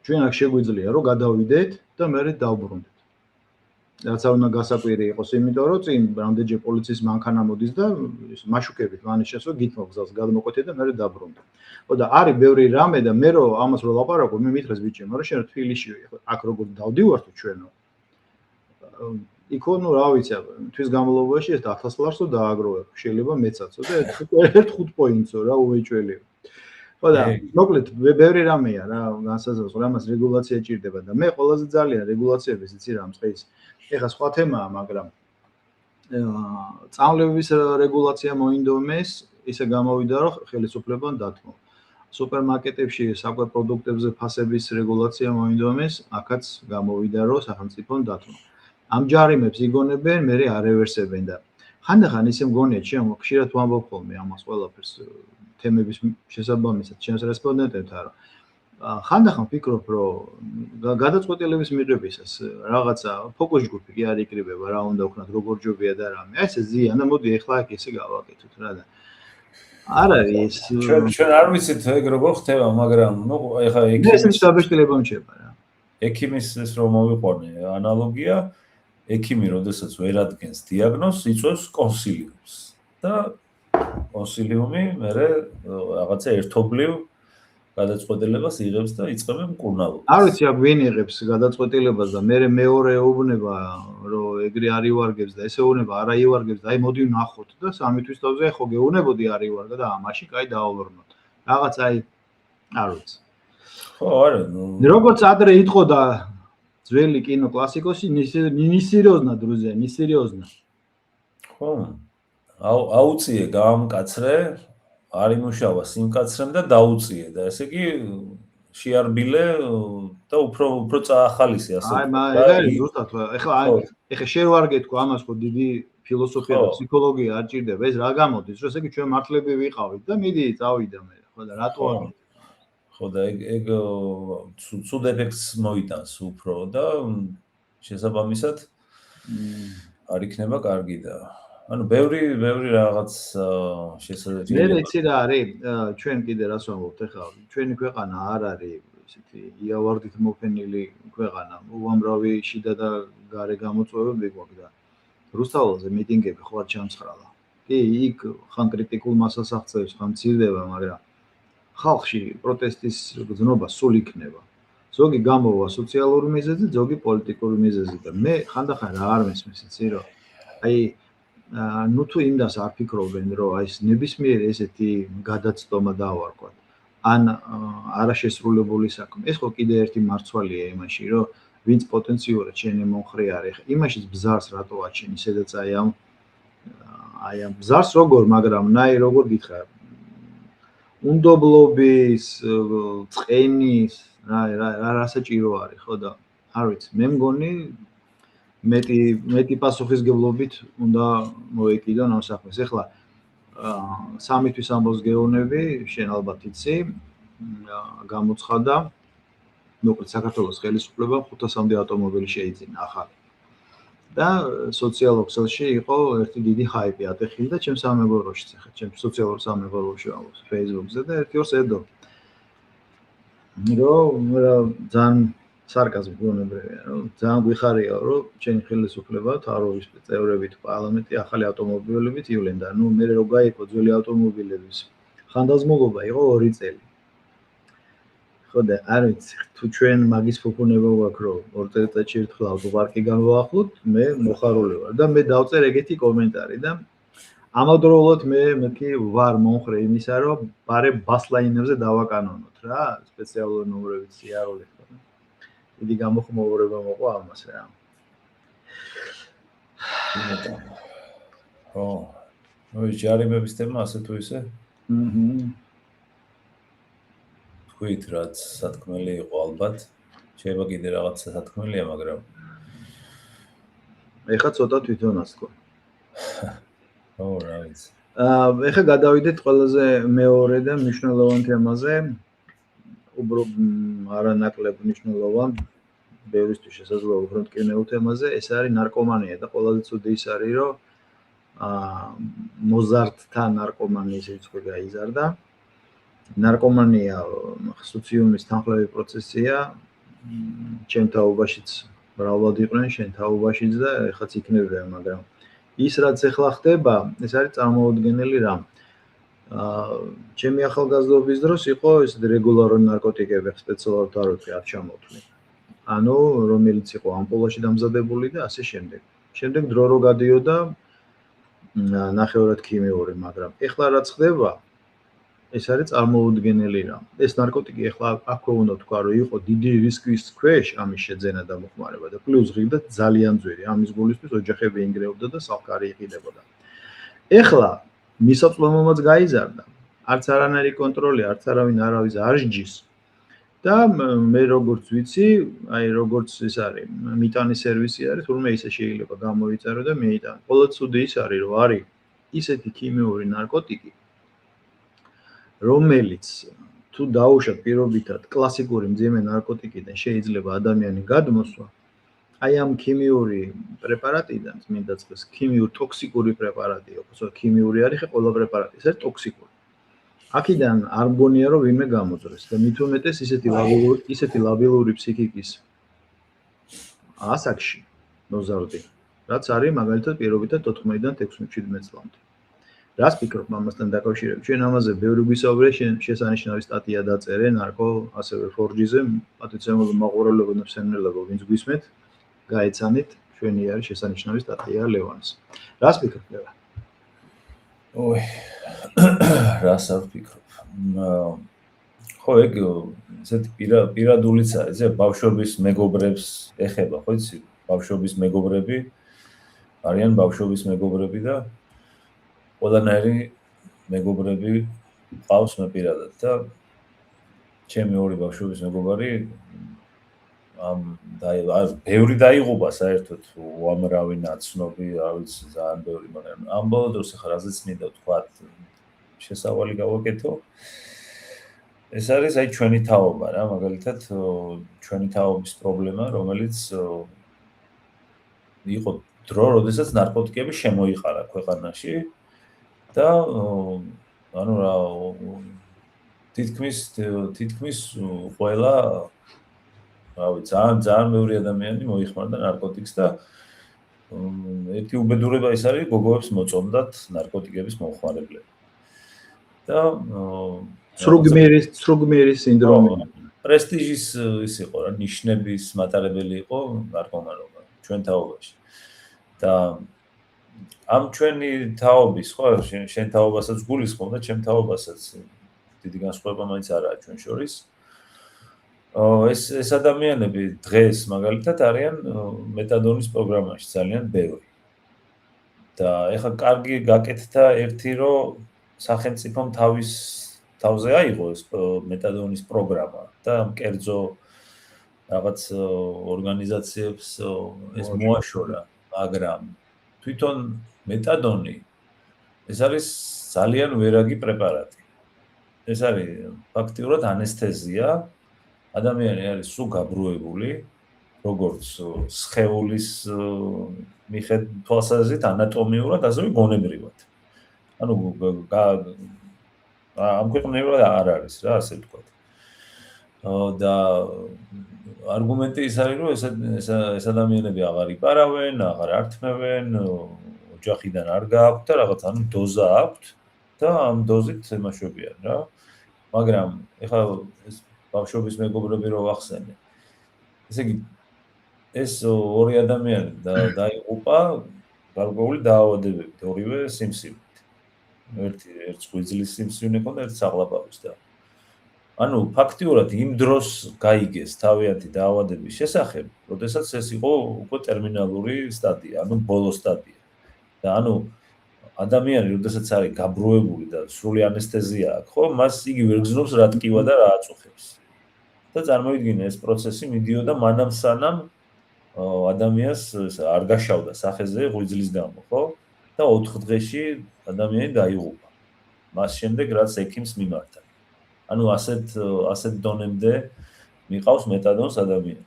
ჩვენ აქ შეგვიძლია რომ გადავიდეთ და მერე დავბრუნდეთ. რაც არ უნდა გასაკვირი იყოს, იმიტომ რომ წინ რამდენჯერ პოლიციის მანქანა მოდის და მაშუკებით მანის შესო გითმო გზას გადმოკვეთე და მერე დაბრუნდე. ხო და არის ბევრი რამე და მე რომ ამას რო ლაპარაკობ, მე მითხრეს ბიჭი, მაგრამ შენ თბილისში აქ როგორ დავდივარ თუ ჩვენო. იქო ნუ რა ვიცი, თვის განმავლობაში ეს 1000 ლარსო დააგროვებ, შეიძლება მეცაცო და ერთ 5 პოინტსო რა უეჭველიო. ხო და მოკლედ ბევრი რამეა რა განსაზღვროს, რამას რეგულაცია ჭირდება და მე ყველაზე ძალიან რეგულაციების იცი რა მწყის. ეხლა სხვა თემაა, მაგრამ წამლებების რეგულაცია მოინდომეს, ისე გამოვიდა რომ ხელისუფლებამ დათმო. სუპერმარკეტებში საკვე პროდუქტებზე ფასების რეგულაცია მოინდომეს, აქაც გამოვიდა რომ სახელმწიფომ დათმო. ამ ჯარიმებს იგონებენ, მე არევერსებენ და ხანდახან ისე მგონია, ჩემ ხშირად ვამბობ ხოლმე ამას ყველაფერს თემების შესაბამისად ჩემს რესპონდენტებთან, რომ ხანდახან ვფიქრობ, რომ გადაწყვეტილების მიღებისას რაღაცა ფოკუს ჯგუფი კი არ იკრიბება, რა უნდა ვქნათ, როგორ ჯობია და რამე. აი ესე ზიან და მოდი ეხლა აქ ესე გავაკეთოთ რა და არ არის ჩვენ არ ვიცით ეგ როგორ ხდება, მაგრამ ნუ ეხლა ექიმის დაბეჭდილება მჭება რა. ექიმის ეს რომ მოვიყვანე ანალოგია, ექიმი როდესაც ვერ ადგენს დიაგნოზს, იწვევს კონსილიუმს და კონსილიუმი მერე რაღაცა ერთობლივ გადაწყვეტილებას იღებს და იწყებენ მკურნალობას. არ ვიცი აქ ვინ იღებს გადაწყვეტილებას და მერე მეორე ეუბნება რომ ეგრე არ ივარგებს და ესე ეუბნება არა ივარგებს და აი მოდი ვნახოთ და 3 თვის თავზე ხო გეუბნებოდი არ ივარგა და მაშინ კაი დაავალრნოთ. რაღაც აი არ ვიცი. ხო არა ნუ როგორც ადრე იტყოდა ძველი კინო კლასიკოსი ნისერიოზნა, друзья, несерьезно. ხო აუწიე გაამკაცრე არ იმუშავა სიმკაცრემ და დაუწიე და ესე იგი შეარბილე და უფრო წაახალისე ასე ზუსტად ეხლა შენ ვარ გეთქვა ამას ხო დიდი ფილოსოფია და ფსიქოლოგია არ ჭირდება ეს რა გამოდის რომ ესე იგი ჩვენ მართლები ვიყავით და მიდი წავიდა მე ხო და რატო არ ხო და ეგ ცუდ ეფექტს მოიტანს უფრო და შესაბამისად არ იქნება კარგი და ანუ ბევრი რაღაც შესაძლებელი მე იცი რა არის ჩვენ კიდე რას ვამბობთ ეხლა ჩვენი ქვეყანა არ არის ისეთი იავარდით მოფენილი ქვეყანა უამრავი შიდა და გარე გამოწვევები გვაქვს და რუსთაველზე მიტინგები ხო არ ჩამცხრალა კი იქ ხან კრიტიკულ მასას აღწევს ხან მცირდება მაგრამ ხალხში პროტესტის გზნობა სულ იქნება ზოგი გამოვა სოციალური მიზეზი ზოგი პოლიტიკური მიზეზი და მე ხანდახან რა არ მესმის იცი რომ აი ნუ თუ იმდას არ ფიქრობენ რომ აი ეს ნებისმიერი ესეთი გადაცდომა დავარქვათ ან არაშესრულებული საქმე ეს ხო კიდე ერთი მარცვალია იმაში რომ ვინც პოტენციურად შენი მომხრე არის იმაშიც ბზარს რატო აჩენი სადაც აი ამ ბზარს როგორ მაგრამ ნაი როგორ გითხრა უნდობლობის წყენის რა საჭირო არის ხო და არ ვიცი მე მგონი მეტი პასუხისგებლობით უნდა მოეკიდონ ამ საქმეს. ეხლა სამი თვის ამბავს გეოვნები, შენ ალბათ იცი, გამოცხადა მოკლედ საქართველოს ხელისუფლებამ 500-მდე ავტომობილი შეიძინა ახალი. და სოციალურ ქსელში იყო ერთი დიდი ჰაიპი ატეხილი და ჩემს სამეგობროშიც ახლა ჩემს სოციალურ სამეგობროში ვამბობს Facebook-ზე და ერთი ორს ედო. რომ ძალიან სარკაზმი გონებრივია, რომ ძალიან გვიხარია, რომ ჩემი ხელისუფლება თავრობის წევრებით პარლამენტი ახალი ავტომობილებით ივლენ და ნუ მე რო გაიყო ძველი ავტომობილების ხანდაზმულობა იყო 2 წელი. ხო და არ ვიცი, თუ ჩვენ მაგის ფუფუნება გვაქვს, რომ 2 წელიწადში ერთხელ ავტოპარკი განვაახლოთ, მე მოხარული ვარ და მე დავწერ ეგეთი კომენტარი და ამავდროულად მე კი ვარ მომხრე იმისა, რომ ბარე ბასლაინებზე დავაკანონოთ რა, სპეციალური ნომრებით სიარული. დიდი გამოხმაურება მოყვა ამას რა. ხო. ოი ჯარიმების თემა ასე თუ ისე? თქვით რაც სათქმელი იყო ალბათ. შეიძლება კიდე რაღაც სათქმელია, მაგრამ ეხლა ცოტა თვითონაც თქო. ხო, რა ვიცი. ეხლა გადავიდეთ ყველაზე მეორე და მნიშვნელოვან თემაზე. უბრალოდ არანაკლებ მნიშვნელოვან ბევრისთვის შესაძლოა უფრო მტკივნეულ თემაზე ეს არის ნარკომანია და ყველაზე ცუდი ის არის რომ მოზარდთა ნარკომანიის რიცხვი გაიზარდა ნარკომანია სოციუმის თანხლები პროცესია ჩემ თაობაშიც მრავლად იყვნენ შენ თაობაშიც და ეხლაც იქნებიან მაგრამ ის რაც ეხლა ხდება ეს არის წარმოუდგენელი რამ ჩემი ახალგაზრდობის დროს იყო ეს რეგულარული ნარკოტიკები სპეციალურად არ ვთქვი არ ჩამოვთვლი. ანუ რომელიც იყო ამპულაში დამზადებული და ასე შემდეგ. შემდეგ დრო რო გადიოდა ნახევრად ქიმიური, მაგრამ ეხლა რაც ხდება ეს არის წარმოუდგენელი რამ. ეს ნარკოტიკი ეხლა აქვე უნდა თქვა რომ იყო დიდი რისკის ქვეშ ამის შეძენა და მოხმარება და პლუს ღირდა ძალიან ძვირი. ამის გულისთვის ოჯახები ინგრევდა და საფკარი იყიდებოდა. ეხლა მისაწვდომობაც გაიზარდა. არც არანაირი კონტროლი, არც არავინ არავის არ სჯის. და მე როგორც ვიცი, აი როგორც ის არის, მიტანის სერვისი არის, თურმე ისე შეიძლება გამოიწერო და მეიტანო. ყოველ ცუდი ის არის, რომ არის ისეთი ქიმიური ნარკოტიკი, რომელიც თუ დაუშვათ პირობითად კლასიკური მძიმე ნარკოტიკიდან შეიძლება ადამიანი გადმოსვა, აი ამ ქიმიური პრეპარატიდან, მინდა წყეს, ქიმიურ ტოქსიკური პრეპარატი აქვს, ქიმიური არის ხე ყველა პრეპარატი, ეს არის ტოქსიკური. აქედან არ მგონია რომ ვინმე გამოძრეს და მით უმეტეს ისეთი ლაბილური ფსიქიკის ასაკში მოზარდი, რაც არის მაგალითად პირობითად 14-დან 16-17 წლამდე. რას ფიქრობ ამასთან დაკავშირებით? ჩვენ ამაზე ბევრი გვისაუბრე, შესანიშნავი სტატია დაწერე ნარკო, ასევე 4G-ზე, პატიცემულ მაყურებლებო და მსმენელებო, ვინც გვისმენთ, გაეცანით, ჩვენი არის შესანიშნავი სტატია ლევანს. რას ფიქრობ ლევან? ოი რას არ ვფიქრობ. ხო ეგ ესეთი პირადულიც არის, ბავშვობის მეგობრებს ეხება, ხო იცი? ბავშვობის მეგობრები არიან ბავშვობის მეგობრები და ყველანაირი მეგობრები ყავს მე პირადად და ჩემი ორი ბავშვობის მეგობარი ბევრი დაიღუპა საერთოდ უამრავი ნაცნობი, რა ვიცი, ძალიან ბევრი, მაგრამ ამ ბოლო დროს ახლა რაზეც მინდა ვთქვა, შესავალი გავაკეთო. ეს არის აი ჩვენი თაობა რა, მაგალითად ჩვენი თაობის პრობლემა, რომელიც იყო დრო, როდესაც ნარკოტიკები შემოიყარა ქვეყანაში და ანუ რა თითქმის ყველა რავი, ძალიან ბევრი ადამიანი მოიხმარდა ნარკოტიკს და ერთი უბედურება ის არის, გოგოებს მოწონდათ ნარკოტიკების მომხმარებლები. და სრუგმირის სინდრომი. პრესტიჟის ის იყო რა, ნიშნების მატარებელი იყო ნარკომანობა ჩვენ თაობაში. და ამ ჩვენი თაობის, ხო, შენ თაობასაც გულისხმობ და ჩემ თაობასაც დიდი განსხვავება მაინც არაა ჩვენ შორის. ეს ადამიანები დღეს მაგალითად არიან მეტადონის პროგრამაში ძალიან ბევრი. და ეხლა კარგი გაკეთდა ერთი რომ სახელმწიფომ თავზე აიღო ეს მეტადონის პროგრამა და კერძო რაღაც ორგანიზაციებს ეს მოაშორა, მაგრამ თვითონ მეტადონი ეს არის ძალიან ვერაგი პრეპარატი. ეს არის ფაქტიურად ანესთეზია. ადამიანი არის სულ გაბრუებული, როგორც სხეულის თვალსაზრისით, ანატომიურად, ასევე გონებრივად. ანუ ამ ქვეყნებად არ არის რა, ასე ვთქვათ. და არგუმენტი ის არის, რომ ეს ადამიანები აღარ იპარავენ, აღარ ართმევენ, ოჯახიდან არ გააქვთ და რაღაც ანუ დოზა აქვთ და ამ დოზით ემაშვებიან რა. მაგრამ ეხლა ეს ბავშვობის მეგობრები რო ვახსენე. ესე იგი ეს ორი ადამიანი დაიღუპა გარკვეული დაავადებებით, ორივე სიმსივნით. ერთ ღვიძლის სიმსივნე ჰქონდა, ერთ საღლაპავის და ანუ ფაქტიურად იმ დროს გაიგეს თავიანთი დაავადების შესახებ, როდესაც ეს იყო უკვე ტერმინალური სტადია, ანუ ბოლო სტადია. და ანუ ადამიანი, როდესაც არის გაბრუებული და სრული ანესთეზია აქვს, ხო, მას იგი ვერ გზნობს რა ტკივა და რა აწუხებს. და წარმოიდგინე ეს პროცესი მიდიოდა მანამ სანამ ადამიანს არ გაშავდა სახეზე ღვიძლის გამო, ხო? და 4 დღეში ადამიანი დაიღუპა. მას შემდეგ რაც ექიმს მიმართა. ანუ ასეთ დონემდე მიყავს მეტადონს ადამიანი.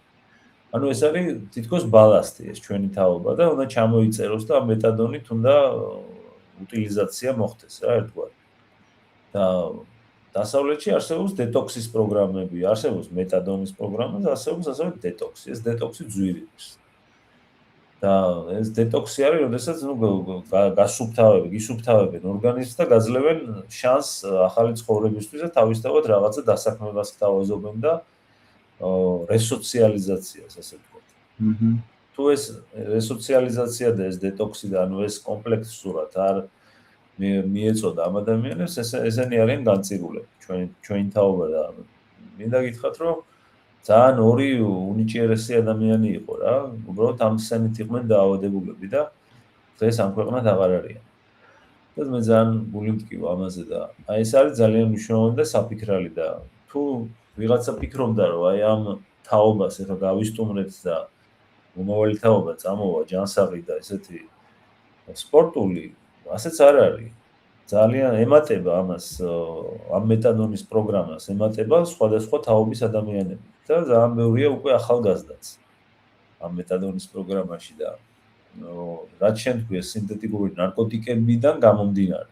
ანუ ეს არის თითქოს ბალასტი ეს ჩვენი თაობა და უნდა ჩამოიწეროს და მეტადონით უნდა უტილიზაცია მოხდეს რა ერთგვარი. და დასავლეთში არსებობს დეტოქსის პროგრამები, არსებობს მეტადონის პროგრამა და არსებობს ასევე დეტოქსი. ეს დეტოქსი ძვირიც. და ეს დეტოქსი არის, როდესაც გისუფთავებენ ორგანიზმს და გაძლევენ შანსს ახალი ცხოვრებისთვის და თავისთავად რაღაცა დასაქმებას გთავაზობენ და რესოციალიზაციას, ასე ვთქვათ. თუ ეს რესოციალიზაცია და ეს დეტოქსი და ანუ ეს კომპლექსურად არ მიეწოდა ამ ადამიანებს, ესენი არიან განწირულები, ჩვენი თაობა და მინდა გითხრათ, რომ ძალიან ორი უნიჭიერესი ადამიანი იყო რა, უბრალოდ ამ სცენით იყვნენ დაავადებულები და დღეს ამ ქვეყნად აღარ არიან. და მე ძალიან გული მტკივა ამაზე და აი ეს არის ძალიან მნიშვნელოვანი და საფიქრალი და თუ ვიღაცა ფიქრობდა, რომ აი ამ თაობას ეხლა გავისტუმრეთ და მომავალი თაობა წამოვა ჯანსაღი და ესეთი სპორტული, ასეც არ არის. ძალიან ემატება ამას, ამ მეტადონის პროგრამას ემატება სხვადასხვა თაობის ადამიანები და ძალიან ბევრია უკვე ახალგაზრდაც ამ მეტადონის პროგრამაში და რაც შემთხვევით სინთეტიკური ნარკოტიკებიდან გამომდინარე.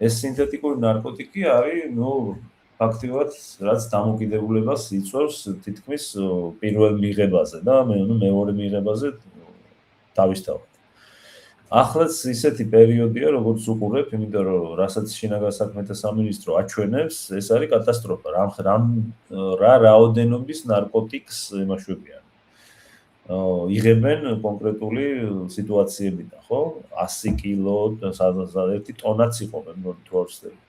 ეს სინთეტიკური ნარკოტიკი არის, ფაქტიურად რაც დამოკიდებულებას იწვევს თითქმის პირველ მიღებაზე და მეორე მიღებაზე თავისთავად. ახლაც ისეთი პერიოდია, როგორც უყურებ, იმიტომ რომ რასაც შინაგან საქმეთა სამინისტრო აჩვენებს, ეს არის კატასტროფა. რა რაოდენობის ნარკოტიკს ემაშვებიან. იღებენ კონკრეტული სიტუაციებიდან, ხო? 100 კილო, ერთი ტონაც იყვნენ თუ არ ვცდები.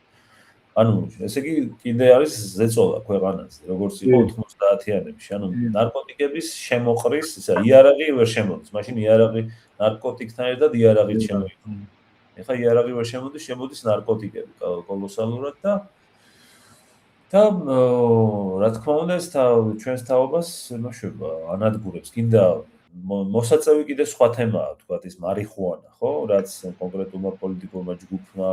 ანუ ესე იგი კიდე არის ზეწოლა ქვეყანაზე, როგორც იყო 90-იანებში. ანუ ნარკოტიკების შემოყრის, ისა იარაღი ვერ შემოდის. მაშინ იარაღი ნარკოტიკთან ერთად იარაღით შემოდის. ეხლა იარაღი ვერ შემოდის, შემოდის ნარკოტიკები კოლოსალურად და რა თქმა უნდა ეს ჩვენს თაობას იმაშება, ანადგურებს. კიდე მოსაწევი კიდე სხვა თემაა, თქვათ ის მარიხუანა, ხო? რაც კონკრეტულმა პოლიტიკურმა ჯგუფმა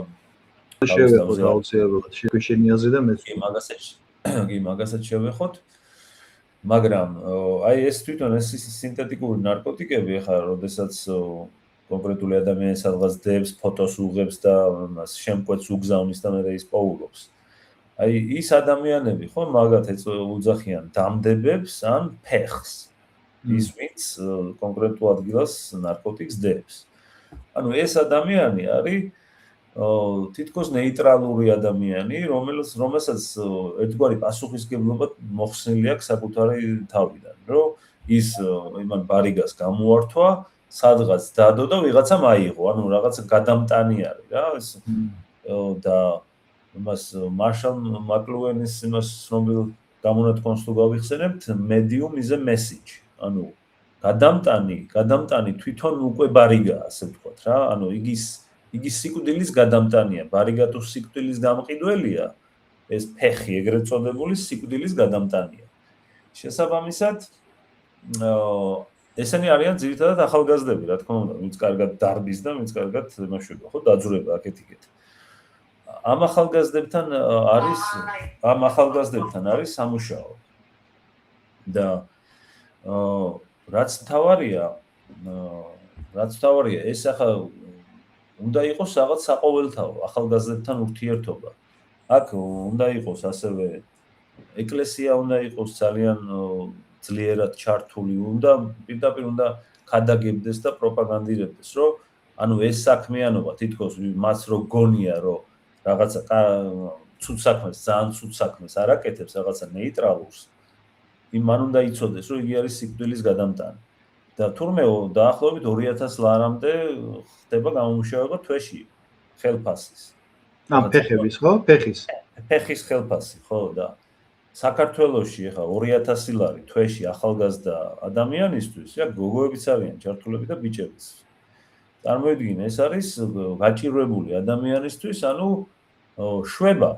შევეხოთ აუცილებლად შეგვეშენიაზე და მეც კი, მაგასაც შევეხოთ. მაგრამ აი ეს თვითონ ეს სინთეტიკური ნარკოტიკები ახლა როდესაც კონკრეტული ადამიანი სადღაც დებს, ფოტოს უღებს და მას შემკვეთს უგზავნის და მე ის პოულობს. აი ის ადამიანები ხო მაგათ უძახიან დამდებებს ან ფეხს. ის ვინც კონკრეტულ ადგილას ნარკოტიკს დებს. ანუ ეს ადამიანი არის თითქოს ნეიტრალური ადამიანი, რომელსაც ერთგვარი პასუხისგებლობა მოხსნილი აქვს საკუთარი თავიდან, რომ ის იმან ბარიგას გამოართვა, სადღაც დადო და ვიღაცამ აიღო, ანუ რაღაცა გადამტანი არის რა, ეს და იმას მარშალ მაკლუენის იმას ცნობილ გამონათქვამს თუ გავიხსენებთ, medium is a message. ანუ გადამტანი თვითონ უკვე ბარიგაა, ასე ვთქვათ რა, ანუ იგი სიკვდილის გადამტანია, ბარიგა თუ სიკვდილის გამყიდველია, ეს ფეხი ეგრეთ წოდებული სიკვდილის გადამტანია. შესაბამისად, ესენი არიან ძირითადად ახალგაზრდები, რა თქმა უნდა, ვინც კარგად დარბის და ვინც კარგად იმაშვება, ხო, დაძვრება აქეთ-იქეთ. ამ ახალგაზრდებთან არის სამუშაო. და რაც თავარია, ეს ახლა უნდა იყოს რაღაც საყოველთაო ახალგაზრდებთან ურთიერთობა. აქ უნდა იყოს ასევე ეკლესია უნდა იყოს ძალიან ძლიერად ჩართული, პირდაპირ უნდა ქადაგებდეს და პროპაგანდირებდეს, რომ ანუ ეს საქმიანობა თითქოს მას რო გონია, რომ რაღაცა ცუდ საქმეს, ძალიან ცუდ საქმეს არ აკეთებს, რაღაცა ნეიტრალურს, იმან უნდა იცოდეს, რომ იგი არის სიკვდილის გადამტანი. და თურმე დაახლოებით 2000 ლარამდე ხდება გამომუშავება თვეში ხელფასის. ამ ფეხების, ხო? ფეხის ხელფასი, ხო და საქართველოში ახლა 2000 ლარი თვეში ახალგაზრდა ადამიანისთვის, გოგოებიც არიან ჩართულები და ბიჭებიც. წარმოიდგინე, ეს არის გაჭირვებული ადამიანისთვის, ანუ შვება,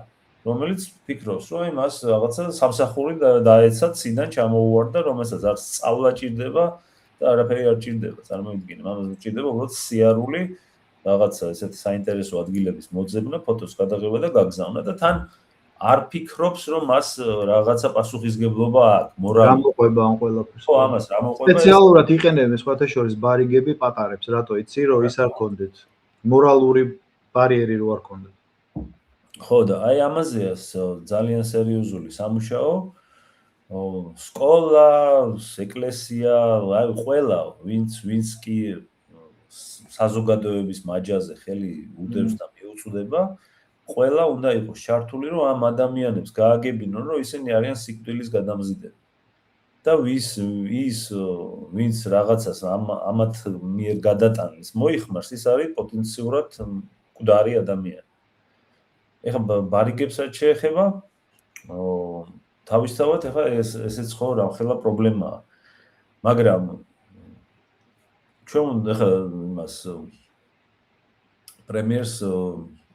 რომელიც ფიქრობს, რომ იმას რაღაცა სამსახური დაეცა, ციდან ჩამოუვარდა, რომელსაც არ სწავლა ჭირდება და არაფერი არ ჭირდება. წარმოიდგინე, ამას ჭირდება უბრალოდ სიარული, რაღაცა ესეთი საინტერესო ადგილების მოძებნა, ფოტოს გადაღება და გაგზავნა და თან არ ფიქრობს, რომ მას რაღაცა პასუხისგებლობა აქვს, მორალი. გამოყვება ამ ყველაფერს. ხო, ამას რა მოყვება. სპეციალურად იყენებენ სხვათა შორის ბარიგები პატარებს, რატო იცი, რომ ის არ კონდეთ. მორალური ბარიერი რო არ კონდეთ. ხო და აი ამაზეა ძალიან სერიოზული სამუშაო. სკოლა, ეკლესია, აი ყველა ვინც კი საზოგადოების მაჯაზე ხელი უდევს და მიუწვდება, ყველა უნდა იყოს ჩართული, რომ ამ ადამიანებს გააგებინონ, რომ ისინი არიან სიკვდილის გადამზიდები. და ვინც რაღაცას ამათ მიერ გადატანილს მოიხმარს, ის არის პოტენციურად მკვდარი ადამიანი. ეხლა ბარიგებსაც შეეხება, თავისთავად ეხლა ესეც ხო რამხელა პრობლემაა. მაგრამ ჩვენ ეხლა იმას პრემიერს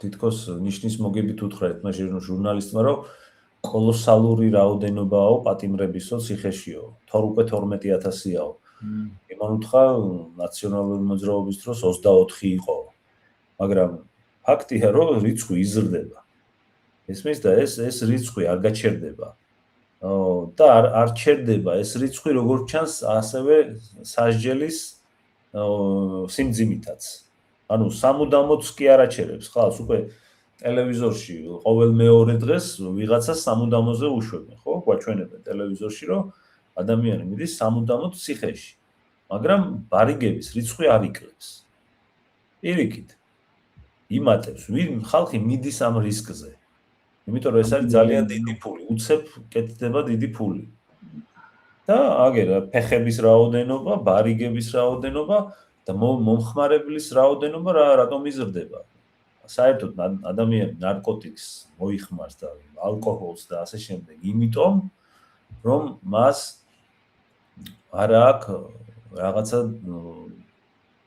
თითქოს ნიშნის მოგებით უთხრეთ მაშინ ჟურნალისტმა, რომ კოლოსალური რაოდენობაა პატიმრებისო ციხეშიო, უკვე 12000-იაო. იმან უთხრა ნაციონალური მოძრაობის დროს 24 იყო. მაგრამ ფაქტია, რომ რიცხვი იზრდება. ესმის და ეს რიცხვი არ გაჩერდება. და არ ჩერდება ეს რიცხვი როგორც ჩანს ასევე სასჯელის სიმძიმითაც. ანუ სამუდამოდ კი არ აჩერებს, ხალხს უკვე ტელევიზორში ყოველ მეორე დღეს ვიღაცა სამუდამოზე უშვებენ, ხო? გვაჩვენებენ ტელევიზორში, რომ ადამიანი მიდის სამუდამოდ ციხეში. მაგრამ ბარიგების რიცხვი არ იკლებს. პირიქით იმატებს, ხალხი მიდის ამ რისკზე. იმიტომ რომ ეს არის ძალიან დიდი ფული, უცებ კეთდება დიდი ფული. და აგერა ფეხების რაოდენობა, ბარიგების რაოდენობა და მომხმარებლის რაოდენობა რატომ იზრდება? საერთოდ ადამიანი ნარკოტიკს მოიხმარს და ალკოჰოლს და ასე შემდეგ, იმიტომ რომ მას არ აქვს რაღაცა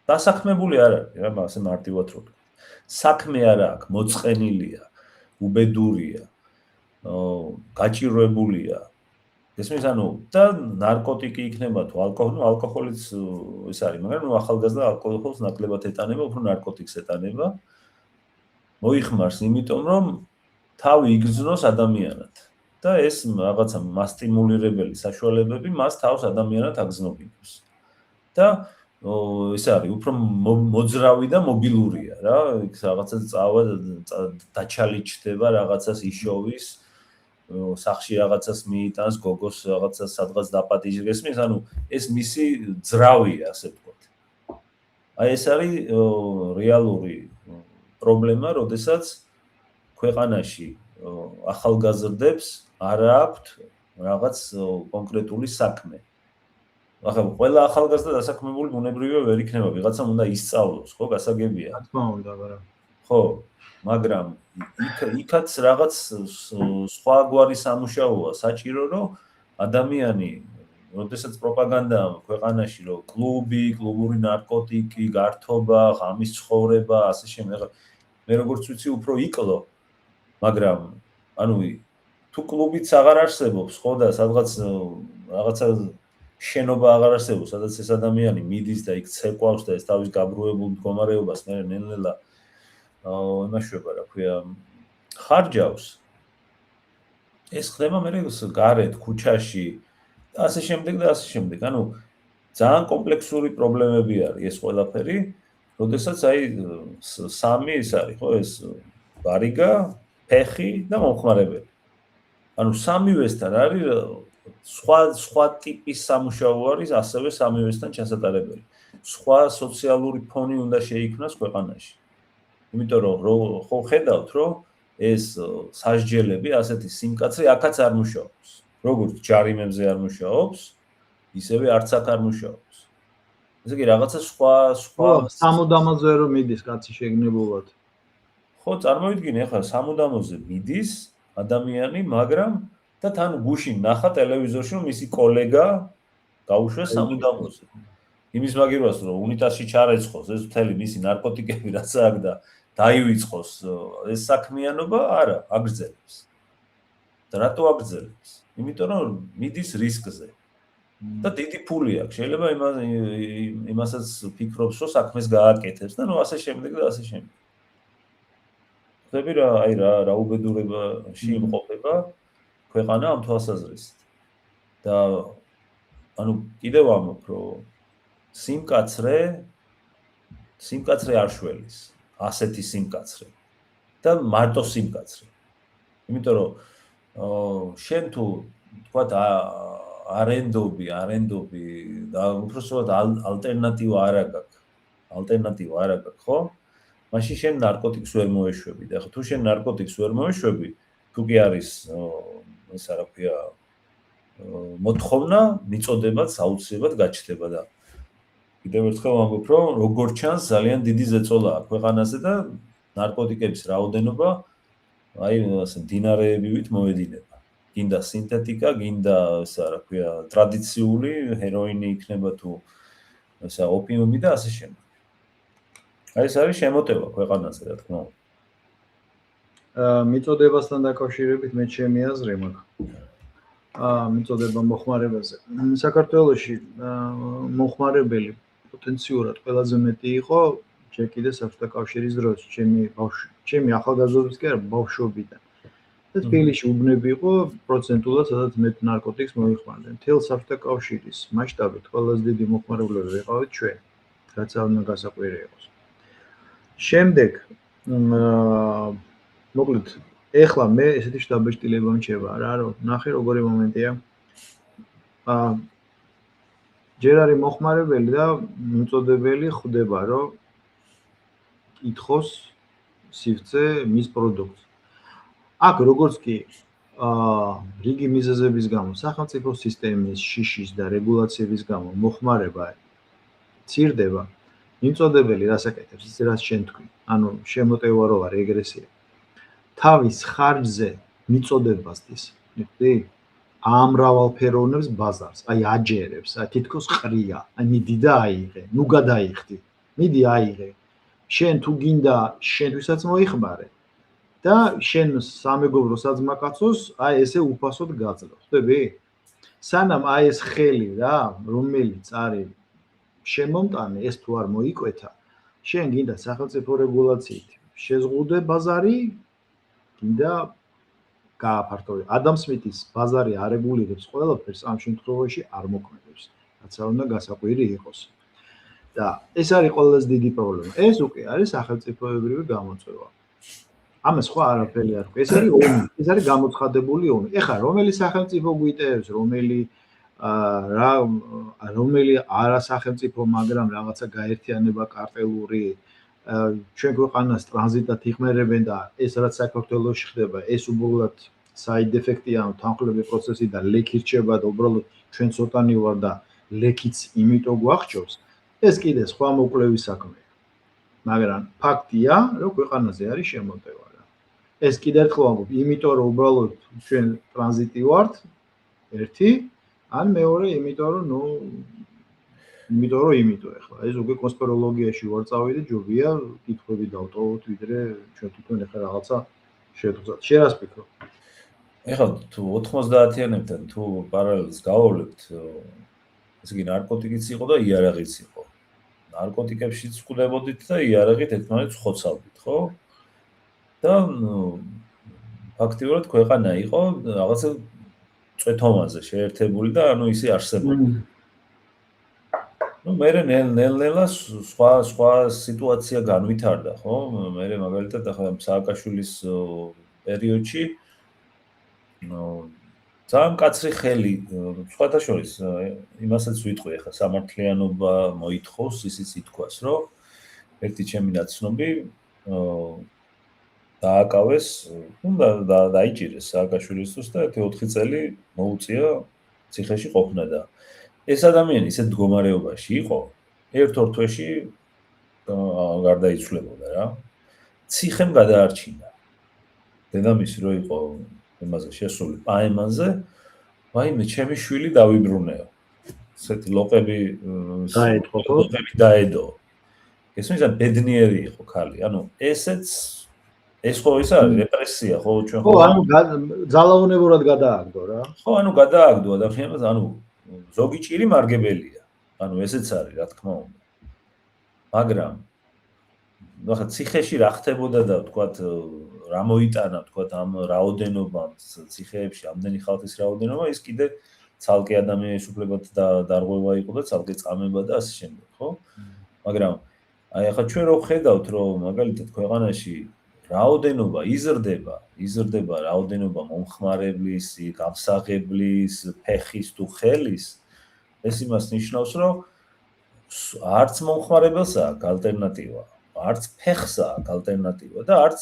დასაქმებული არ არის, რა, ასე მარტივად რო ვთქვა. საქმე არ აქვს, მოწყენილია, უბედურია, გაჭირვებულია. ესმის, ანუ და ნარკოტიკი იქნება თუ ალკოჰოლიც ის არის, მაგრამ ახალგაზრდა ალკოჰოლს ნაკლებად ეტანება, უფრო ნარკოტიკს ეტანება. მოიხმარს, იმიტომ რომ თავი იგრძნოს ადამიანად და ეს რაღაცა მასტიმულირებელი საშუალებები მას თავს ადამიანად აგზნობინებს. და ეს არის უფრო მოძრავი და მობილურია რა, რაღაცა წავა დაჩალიჩდება, რაღაცას იშოვის, სახში რაღაცას მიიტანს, გოგოს რაღაცას სადღაც დაპატიჟებს, ანუ ეს მისი ძრავია, ასე ვთქვათ. აი ეს არის რეალური პრობლემა, როდესაც ქვეყანაში ახალგაზრდებს არ აქვთ რაღაც კონკრეტული საქმე. ახლა ყველა ახალგაზრდა დასაქმებული ბუნებრივია ვერ იქნება, ვიღაცამ უნდა ისწავლოს, ხო, გასაგებია. რა თქმა უნდა, მაგრამ ხო, მაგრამ იქაც რაღაც სხვაგვარი სამუშაოა საჭირო, რომ ადამიანი, როდესაც პროპაგანდა ქვეყანაში, რომ კლუბური ნარკოტიკი, გართობა, ღამის ცხოვრება, ასე შემდეგ, მე როგორც ვიცი, უფრო იკლო, მაგრამ ანუ თუ კლუბიც აღარ არსებობს, ხო და სადღაც რაღაცა შენობა აღარ არსებობს, სადაც ეს ადამიანი მიდის და იქ ცეკვავს და ეს თავის გაბრუებულ მდგომარეობას მე ნელ-ნელა იმაშვება, რა ქვია, ხარჯავს. ეს ხდება მე გარეთ, ქუჩაში და ასე შემდეგ და ასე შემდეგ. ანუ ძალიან კომპლექსური პრობლემები არის ეს ყველაფერი, როდესაც აი სამი ის არის, ხო, ეს ბარიგა, ფეხი და მომხმარებელი. ანუ სამივესთან არის სხვა ტიპის სამუშაო არის, ასევე სამივესთან ჩასატარებელი. სხვა სოციალური ფონი უნდა შეიქმნას ქვეყანაში. იმიტომ რომ ხო ხედავთ, რომ ეს სასჯელები, ასეთი სიმკაცრე აქაც არ მუშაობს. როგორც ჯარიმებზე არ მუშაობს, ისევე არც აქ არ მუშაობს. ესე იგი რაღაცა სხვა სამუდამოზე რომ მიდის კაცი შეგნებულად. ხო, წარმოვიდგინე, ახლა სამუდამოზე მიდის ადამიანი, მაგრამ და თან გუშინ ნახა ტელევიზორში, რომ მისი კოლეგა გაუშვეს სამუდამოზე. იმის მაგირვას, რომ უნიტაზში ჩარეცხოს ეს მთელი მისი ნარკოტიკები რაც აქვს და დაივიწყოს ეს საქმიანობა, არა, აგრძელებს. და რატო აგრძელებს? იმიტომ რომ მიდის რისკზე. და დიდი ფული აქვს. შეიძლება იმასაც ფიქრობს, რომ საქმეს გააკეთებს და ნუ ასე შემდეგ და ასე შემდეგ. ხები რა, აი რა უბედურებაში იმყოფება ქვეყანა ამ თვალსაზრისით. და ანუ კიდევ ამბობ, რომ სიმკაცრე არ შველის, ასეთი სიმკაცრე და მარტო სიმკაცრე. იმიტომ რომ შენ თუ თქვათ არენდობი და უბრალოდ ალტერნატივა არ აქვს, ხო? მაშინ შენ ნარკოტიკს ვერ მოეშვები და თუ შენ ნარკოტიკს ვერ მოეშვები, თუ კი არის ესა რა ქვია მოთხოვნა, მიწოდებაც აუცილებლად გაჩნდება და კიდევ ერთხელ ვამბობ, რომ როგორც ჩანს ძალიან დიდი ზეწოლა აქვს ქვეყანაზე და ნარკოტიკების რაოდენობა აი ასე დინარეებივით მოედინება. გინდა სინთეტიკა, გინდა ესა რა ქვია ტრადიციული ჰეროინი იქნება თუ ესა ოპიუმი და ასე შემდეგ. აი ეს არის შემოტევა ქვეყანაზე, რა თქმა უნდა. მიწოდებასთან დაკავშირებით მე ჩემი აზრი მაქვს. მიწოდება მოხმარებაზე. საქართველოში მოხმარებელი პოტენციურად ყველაზე მეტი იყო ჯერ კიდე საბჭოთა კავშირის დროს, ჩემი ახალგაზრდობის კი არა, ბავშვობიდან. და თბილისში უბნები იყო პროცენტულად, სადაც მეტ ნარკოტიკს მოიხმარდნენ. მთელ საბჭოთა კავშირის მასშტაბით ყველაზე დიდი მოხმარებლები ვიყავით ჩვენ, რაც არ გასაკვირი იყოს. შემდეგ მოკლედ ეხლა მე ესეთი შთაბეჭდილება მჩება რა, რომ ნახე როგორი მომენტია. ჯერ არის მოხმარებელი და მიწოდებელი ხვდება, რომ კითხოს სივრცე მის პროდუქტს. აქ როგორც კი რიგი მიზეზების გამო, სახელმწიფო სისტემის, შიშის და რეგულაციების გამო მოხმარება ცირდება, მიმწოდებელი რასაკეთებს, ის რაც შენ თქვი. ანუ შემოტევა რო არის რეგრესია. თავის ხარჯზე მიწოდებას დის. მიგდი? ამრავალფეროვნებს ბაზარს, აი აჯერებს, აი თითქოს ყრია. აი მიდი და აიღე, ნუ გადაიხდი. მიდი აიღე. შენ თუ გინდა შენთვისაც მოიხმარე და შენ სამეგობრო საძმაკაცოს აი ესე უფასოდ გაძლევ. ხვდები? სანამ აი ეს ხელი რა, რომელიც არის შემომტანე, ეს თუ არ მოიკვეთა, შენ გინდა სახელმწიფო რეგულაციით შეზღუდე ბაზარი, გინდა გააფართოვე. ადამ სმითის ბაზარი არეგულირებს ყველაფერს, ამ შემთხვევაში არ მოქმედებს, რაც არ უნდა გასაკვირი იყოს. და ეს არის ყველაზე დიდი პრობლემა. ეს უკვე არის სახელმწიფოებრივი გამოწვევა. ამას სხვა არაფერი არ ქვია. ეს არის ომი, ეს არის გამოცხადებული ომი. ეხლა რომელი სახელმწიფო გვიტევს, რომელი არა სახელმწიფო, მაგრამ რაღაცა გაერთიანება კარტელური ჩვენ ქვეყანას ტრანზიტად იხმერებენ და ეს რაც საქართველოში ხდება, ეს უბრალოდ side effect-ია, თანხლები პროცესი და ლექი რჩება და უბრალოდ ჩვენ ცოტანი ვარ და ლექიც იმიტომ გვახჭობს. ეს კიდე სხვა მოკვლევის საქმეა. მაგრამ ფაქტია, რომ ქვეყანაზე არის შემოტევა. ეს კიდე ერთხელ ვამბობ, იმიტომ რომ უბრალოდ ჩვენ ტრანზიტი ვართ, ერთი, ან მეორე, იმიტომ რომ ეხლა ეს უკვე კონსპიროლოგიაში ვარ წავიდე, ჯობია კითხვები დავტოვოთ, ვიდრე ჩვენ თვითონ ეხლა რაღაცა შევხვდეთ. შენ რას ფიქრობ? ეხლა თუ 90-იანებთან თუ პარალელს გავავლებთ, ესე იგი ნარკოტიკიც იყო და იარაღიც იყო. ნარკოტიკებშიც ვკვდებოდით და იარაღით ერთმანეთს ხოცავდით, ხო? და ფაქტიურად ქვეყანა იყო რაღაცა წვეთომაზე შეერთებული და ანუ ისე არსებობდა. მე ნელ-ნელა სხვა სიტუაცია განვითარდა, ხო? მე მაგალითად ახლა სააკაშვილის პერიოდში ძალიან კაცრი ხელი, სხვათა შორის იმასაც ვიტყვი ახლა სამართლიანობა მოითხოვს, ისიც ითქვას, რომ ერთი ჩემი ნაცნობი დააკავეს, და დაიჭირეს სააკაშვილისთვის და 4 წელი მოუწია ციხეში ყოფნა და ეს ადამიანი ისეთ მდგომარეობაში იყო, ერთ-ორ თვეში გარდაიცვლებოდა რა. ციხემ გადაარჩინა. დედამისი რო იყო იმაზე შესული პაემანზე, ვაიმე, ჩემი შვილი დავიბრუნეო. ესეთი ლოყები დაედო. ესმის ან ბედნიერი იყო ქალი. ანუ ეს ხო ის არის რეპრესია, ხო ჩვენ ხო, ანუ ძალაუნებურად გადააგდო რა. ხო, ანუ გადააგდო ადამიანს, ანუ ზოგი ჭირი მარგებელია. ანუ ესეც არის, რა თქმა უნდა. მაგრამ ნახე ციხეში რა ხდებოდა და თქვათ რა მოიტანა, თქვათ ამ რაოდენობამ ციხეებში ამდენი ხალხის რაოდენობა, ის კიდე ცალკე ადამიანის უფლებად დარღვევა იყო და ცალკე წამება და ასე შემდეგ, ხო? მაგრამ აი ახლა ჩვენ რო ხედავთ, რომ მაგალითად ქვეყანაში რაოდენობა იზრდება რაოდენობა მომხმარებლის, გამსაღებლის, ფეხის თუ ხელის, ეს იმას ნიშნავს, რომ არც მომხმარებელს აქვს ალტერნატივა, არც ფეხს აქვს ალტერნატივა და არც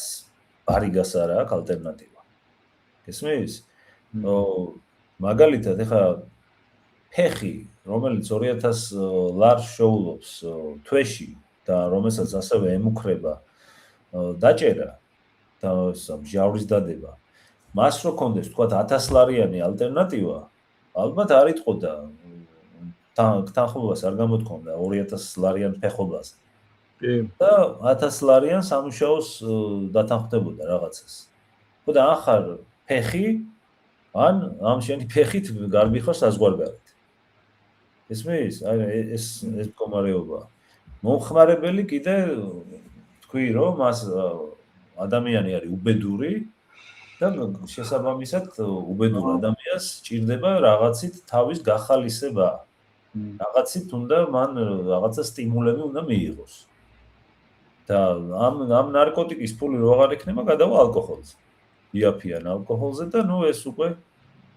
ბარიგას არ აქვს ალტერნატივა. გესმის? მაგალითად, ეხლა ფეხი, რომელიც 2000 ლარს შეულობს თვეში და რომელსაც ასევე ემუქრება დაჭერა და მჟავრის დადება. მას რო კონდეს, თქვათ 1000 ლარიანი ალტერნატივა, ალბათ არ იტყოდა თანხმობას არ გამოთქონდა 2000 ლარიან ფეხობაზე. კი. და 1000 ლარიან სამუშაოს დათანხმდებოდა რაღაცას. ხო და ახალ ფეხი ან ამ შენი ფეხით გარბი ხარ საზღვარგარეთ. ესმის? აი ეს მდგომარეობა. მომხმარებელი კიდე თქვი რომ მას ადამიანი არის უბედური და შესაბამისად უბედურ ადამიანს ჭირდება რაღაცით თავის გახალისება. რაღაცით უნდა მან რაღაცა სტიმულები უნდა მიიღოს. და ამ ნარკოტიკის ფული რო აღარ იქნება, გადავა ალკოჰოლზე. იაფიან ალკოჰოლზე და ნუ ეს უკვე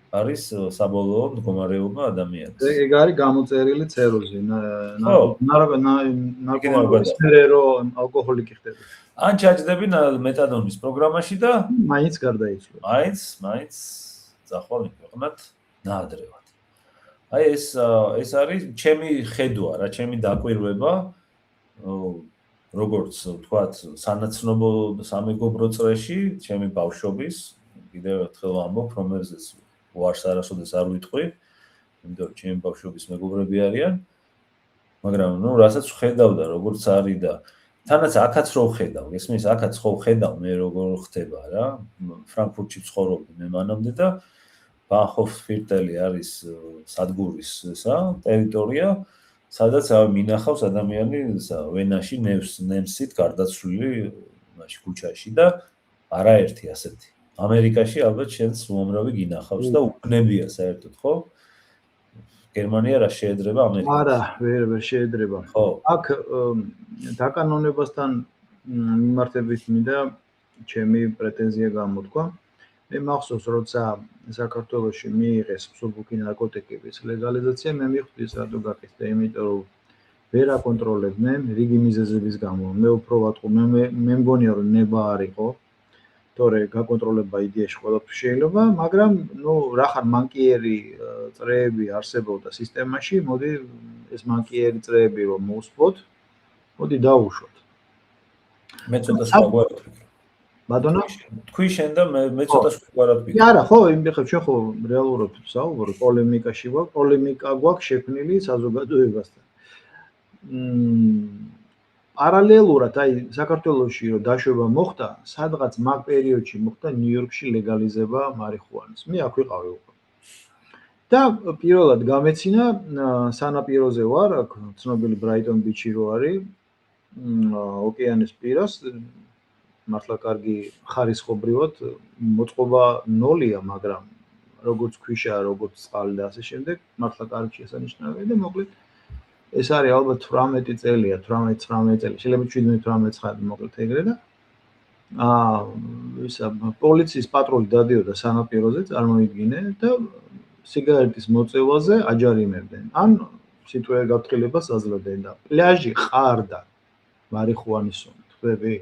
არის საბოლოო მდგომარეობა ადამიანის. ეგ არის გამოწერილი ცეროზე. ნარკომანის მერე რომ ალკოჰოლიკი ხდება. ან ჩაჯდები მეტადონის პროგრამაში და მაინც გარდაიცვალა. მაინც წახვალ ქვეყნად ნაადრევად. აი ეს არის ჩემი ხედვა რა, ჩემი დაკვირვება. როგორც ვთქვათ, სანაცნობო სამეგობრო წრეში, ჩემი ბავშვობის, კიდევ ერთხელ ვამბობ, რომელზეც უარს არასოდეს არ ვიტყვი, იმიტომ რომ ჩემი ბავშვობის მეგობრები არიან, მაგრამ რასაც ვხედავდა, როგორც არის და თანაც აქაც რო ვხედავ, ესმის აქაც ხო ვხედავ მე როგორ ხდება რა, ფრანკფურტში ცხოვრობდი მე მანამდე და ბაჰოფსვირტელი არის სადგურის ტერიტორია, სადაც მინახავს ადამიანი ვენაში ნემსით გარდაცვლილი მაშ ქუჩაში და არაერთი ასეთი. ამერიკაში ალბათ შენს უამრავი გინახავს და უკნებია საერთოდ, ხო? გერმანია რა შეედრება ამერიკას? არა, ვერ შეედრება. ხო. აქ დაკანონებასთან მიმართებით მინდა ჩემი პრეტენზია გამოთქვა. მე მახსოვს, როცა საქართველოში მიიღეს მსუბუქი ნარკოტიკების ლეგალიზაცია, მე მივხვდი რატო გაკეთდა, იმიტომ რომ ვერ აკონტროლებდნენ რიგი მიზეზების გამო. მე უფრო ვატყო, მე მგონია რომ ნება არ იყო, თორე გაკონტროლება იდეაში ყველაფერი შეიძლება, მაგრამ რახან მანკიერი წრეები არსებობდა სისტემაში, მოდი ეს მანკიერი წრეები რომ მოусვოთ, მოდი დავუშვოთ. მე ცოტა სხვაგვარად ვფიქრობ. ბატონო, თქვი შენ და მე ცოტა სხვაგვარად ვფიქრობ. არა, ხო, იმდეხებ ჩვენ ხო რეალურად ვსაუბრობ, პოლემიკაში ვარ, პოლემიკა გვაქვს შექმნილი საზოგადოებასთან. პარალელურად, აი, საქართველოში რომ დაშვება მოხდა, სადღაც მაგ პერიოდში მოხდა ნიუ-იორკში ლეგალიზება მარიხუანის. მე აქ ვიყავი უკვე. და პირველად გამეცინა სანაპიროზე ვარ, აქ ცნობილი ბრაიტონ ბიჩი რო არის, ოკეანის პირას, მართლა კარგი ხარისხობრივად მოწყობა ნოლია, მაგრამ როგორც ქვიშა, როგორც წყალი და ასე შემდეგ, მართლა კარგი შესანიშნავია და მოკლედ ეს არის ალბათ 18 წელია, 18-19 წელი, შეიძლება 17-18 მოკლედ ეგრე და პოლიციის პატრული დადიოდა სანაპიროზე, წარმოიდგინე და სიგარეტის მოწევაზე აჯარიმებდნენ. ან სიტყვიერ გაფრთხილებას აძლევდნენ და პლაჟი ყარდა მარიხუანის ომით, ხვდები?